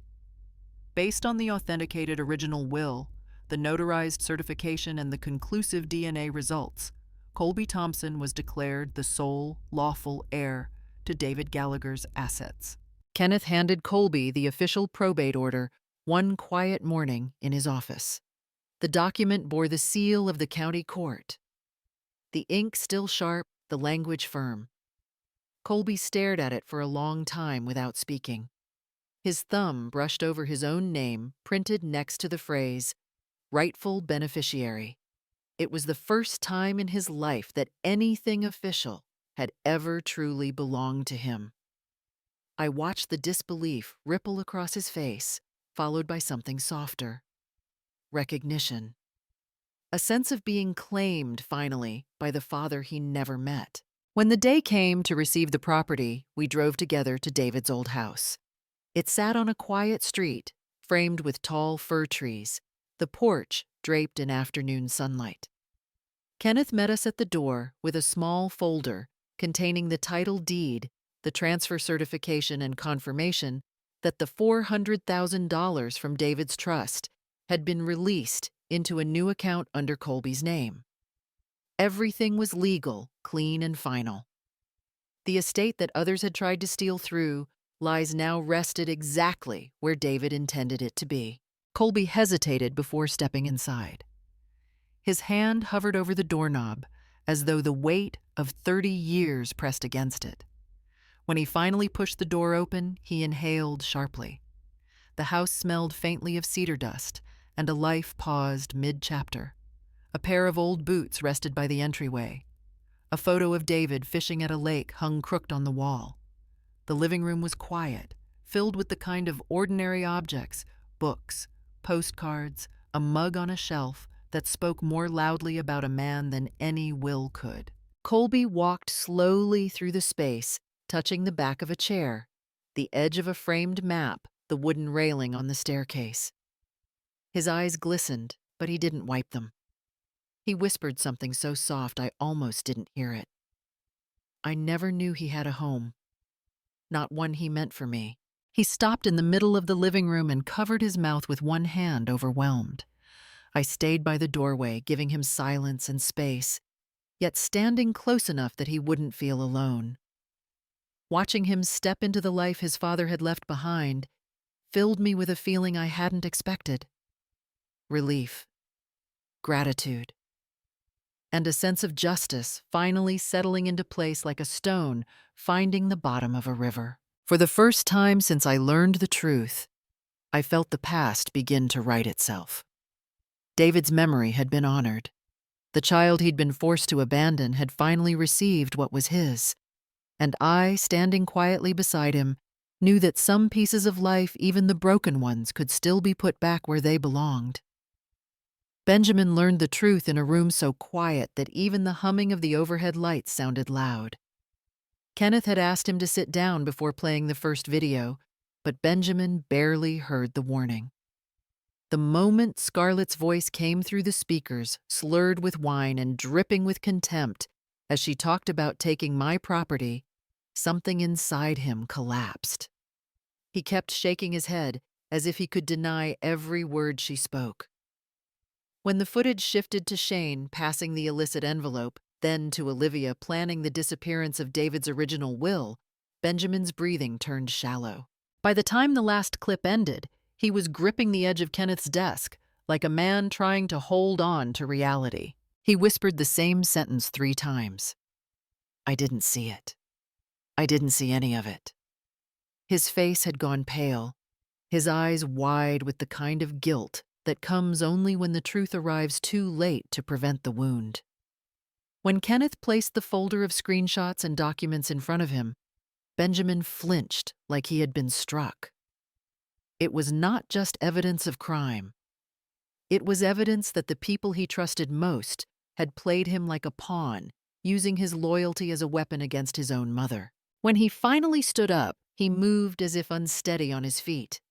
Based on the authenticated original will, the notarized certification, and the conclusive DNA results, Colby Thompson was declared the sole lawful heir to David Gallagher's assets. Kenneth handed Colby the official probate order one quiet morning in his office. The document bore the seal of the county court. The ink still sharp, the language firm. Colby stared at it for a long time without speaking. His thumb brushed over his own name, printed next to the phrase, "Rightful Beneficiary." It was the first time in his life that anything official had ever truly belonged to him. I watched the disbelief ripple across his face, followed by something softer. Recognition. A sense of being claimed, finally, by the father he never met. When the day came to receive the property, we drove together to David's old house. It sat on a quiet street, framed with tall fir trees, the porch draped in afternoon sunlight. Kenneth met us at the door with a small folder containing the title deed, the transfer certification, and confirmation that the $400,000 from David's trust had been released into a new account under Colby's name. Everything was legal, clean, and final. The estate that others had tried to steal through lies now rested exactly where David intended it to be. Colby hesitated before stepping inside. His hand hovered over the doorknob as though the weight of 30 years pressed against it. When he finally pushed the door open, he inhaled sharply. The house smelled faintly of cedar dust, and a life paused mid-chapter. A pair of old boots rested by the entryway. A photo of David fishing at a lake hung crooked on the wall. The living room was quiet, filled with the kind of ordinary objects, books, postcards, a mug on a shelf that spoke more loudly about a man than any will could. Colby walked slowly through the space, touching the back of a chair, the edge of a framed map, the wooden railing on the staircase. His eyes glistened, but he didn't wipe them. He whispered something so soft I almost didn't hear it. I never knew he had a home. Not one he meant for me. He stopped in the middle of the living room and covered his mouth with one hand, overwhelmed. I stayed by the doorway, giving him silence and space, yet standing close enough that he wouldn't feel alone. Watching him step into the life his father had left behind filled me with a feeling I hadn't expected. Relief, gratitude, and a sense of justice finally settling into place like a stone finding the bottom of a river. For the first time since I learned the truth, I felt the past begin to right itself. David's memory had been honored. The child he'd been forced to abandon had finally received what was his, and I, standing quietly beside him, knew that some pieces of life, even the broken ones, could still be put back where they belonged. Benjamin learned the truth in a room so quiet that even the humming of the overhead lights sounded loud. Kenneth had asked him to sit down before playing the first video, but Benjamin barely heard the warning. The moment Scarlett's voice came through the speakers, slurred with wine and dripping with contempt, as she talked about taking my property, something inside him collapsed. He kept shaking his head as if he could deny every word she spoke. When the footage shifted to Shane passing the illicit envelope, then to Olivia planning the disappearance of David's original will, Benjamin's breathing turned shallow. By the time the last clip ended, he was gripping the edge of Kenneth's desk, like a man trying to hold on to reality. He whispered the same sentence 3 times. I didn't see it. I didn't see any of it. His face had gone pale, his eyes wide with the kind of guilt that comes only when the truth arrives too late to prevent the wound. When Kenneth placed the folder of screenshots and documents in front of him, Benjamin flinched like he had been struck. It was not just evidence of crime. It was evidence that the people he trusted most had played him like a pawn, using his loyalty as a weapon against his own mother. When he finally stood up, he moved as if unsteady on his feet.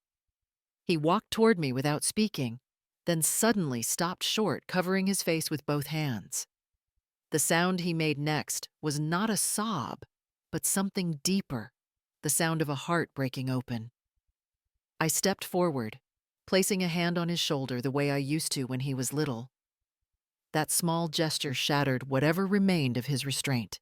He walked toward me without speaking, then suddenly stopped short, covering his face with both hands. The sound he made next was not a sob, but something deeper, the sound of a heart breaking open. I stepped forward, placing a hand on his shoulder the way I used to when he was little. That small gesture shattered whatever remained of his restraint.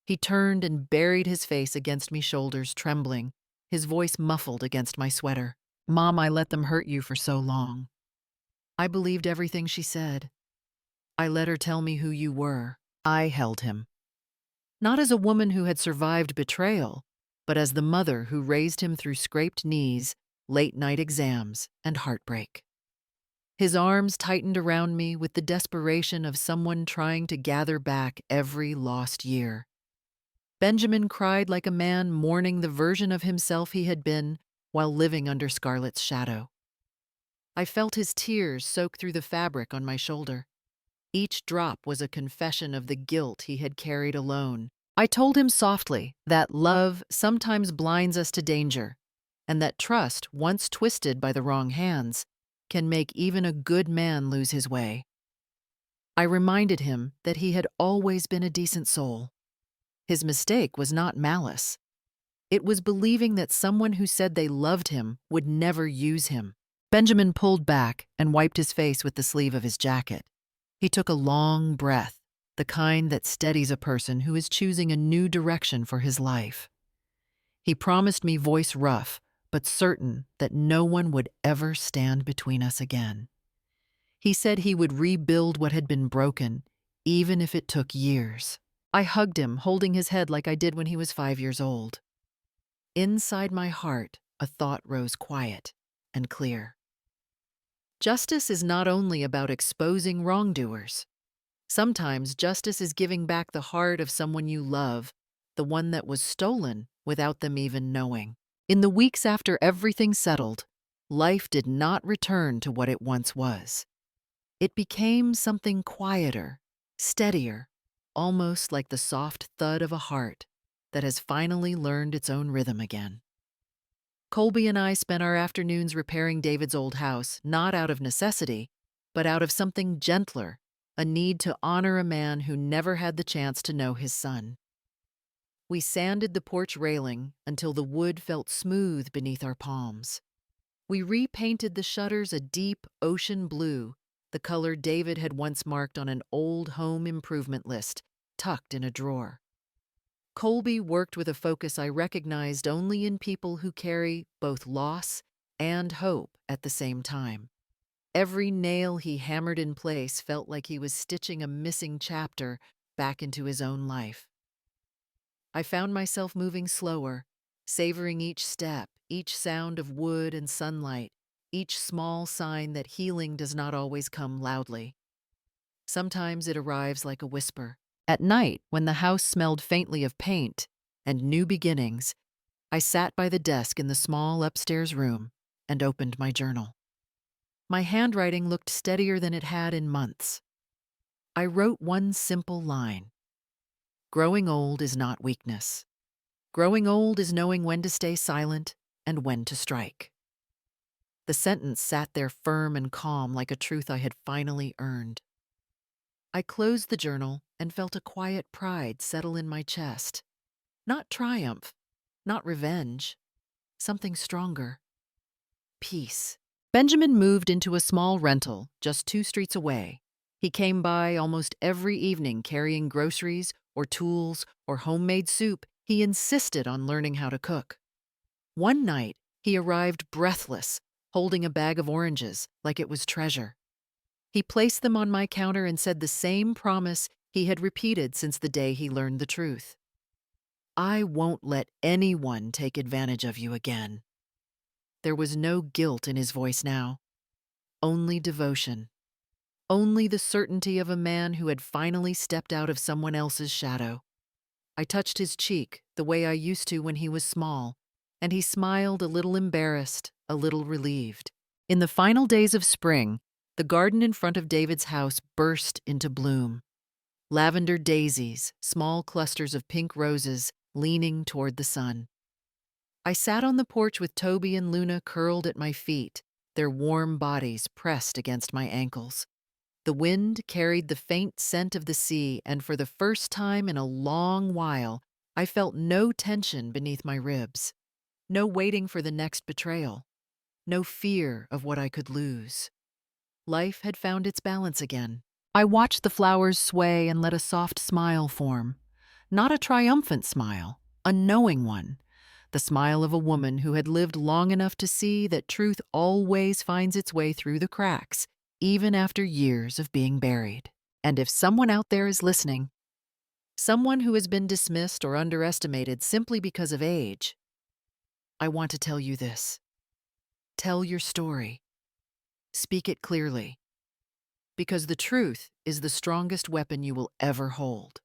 He turned and buried his face against me shoulders, trembling, his voice muffled against my sweater. Mom, I let them hurt you for so long. I believed everything she said. I let her tell me who you were. I held him. Not as a woman who had survived betrayal, but as the mother who raised him through scraped knees, late-night exams, and heartbreak. His arms tightened around me with the desperation of someone trying to gather back every lost year. Benjamin cried like a man mourning the version of himself he had been while living under Scarlett's shadow. I felt his tears soak through the fabric on my shoulder. Each drop was a confession of the guilt he had carried alone. I told him softly that love sometimes blinds us to danger, and that trust, once twisted by the wrong hands, can make even a good man lose his way. I reminded him that he had always been a decent soul. His mistake was not malice. It was believing that someone who said they loved him would never use him. Benjamin pulled back and wiped his face with the sleeve of his jacket. He took a long breath, the kind that steadies a person who is choosing a new direction for his life. He promised me, voice rough, but certain, that no one would ever stand between us again. He said he would rebuild what had been broken, even if it took years. I hugged him, holding his head like I did when he was 5 years old. Inside my heart, a thought rose quiet and clear. Justice is not only about exposing wrongdoers. Sometimes justice is giving back the heart of someone you love, the one that was stolen without them even knowing. In the weeks after everything settled, life did not return to what it once was. It became something quieter, steadier, almost like the soft thud of a heart that has finally learned its own rhythm again. Colby and I spent our afternoons repairing David's old house, not out of necessity, but out of something gentler, a need to honor a man who never had the chance to know his son. We sanded the porch railing until the wood felt smooth beneath our palms. We repainted the shutters a deep ocean blue, the color David had once marked on an old home improvement list, tucked in a drawer. Colby worked with a focus I recognized only in people who carry both loss and hope at the same time. Every nail he hammered in place felt like he was stitching a missing chapter back into his own life. I found myself moving slower, savoring each step, each sound of wood and sunlight, each small sign that healing does not always come loudly. Sometimes it arrives like a whisper. At night, when the house smelled faintly of paint and new beginnings, I sat by the desk in the small upstairs room and opened my journal. My handwriting looked steadier than it had in months. I wrote one simple line: growing old is not weakness. Growing old is knowing when to stay silent and when to strike. The sentence sat there firm and calm, like a truth I had finally earned. I closed the journal and felt a quiet pride settle in my chest. Not triumph, not revenge, something stronger. Peace. Benjamin moved into a small rental just 2 streets away. He came by almost every evening carrying groceries or tools or homemade soup. He insisted on learning how to cook. One night, he arrived breathless, holding a bag of oranges like it was treasure. He placed them on my counter and said the same promise he had repeated since the day he learned the truth. I won't let anyone take advantage of you again. There was no guilt in his voice now, only devotion, only the certainty of a man who had finally stepped out of someone else's shadow. I touched his cheek the way I used to when he was small, and he smiled, a little embarrassed, a little relieved. In the final days of spring, the garden in front of David's house burst into bloom. Lavender daisies, small clusters of pink roses leaning toward the sun. I sat on the porch with Toby and Luna curled at my feet, their warm bodies pressed against my ankles. The wind carried the faint scent of the sea, and for the first time in a long while, I felt no tension beneath my ribs, no waiting for the next betrayal, no fear of what I could lose. Life had found its balance again. I watched the flowers sway and let a soft smile form. Not a triumphant smile, a knowing one. The smile of a woman who had lived long enough to see that truth always finds its way through the cracks, even after years of being buried. And if someone out there is listening, someone who has been dismissed or underestimated simply because of age, I want to tell you this. Tell your story. Speak it clearly, because the truth is the strongest weapon you will ever hold.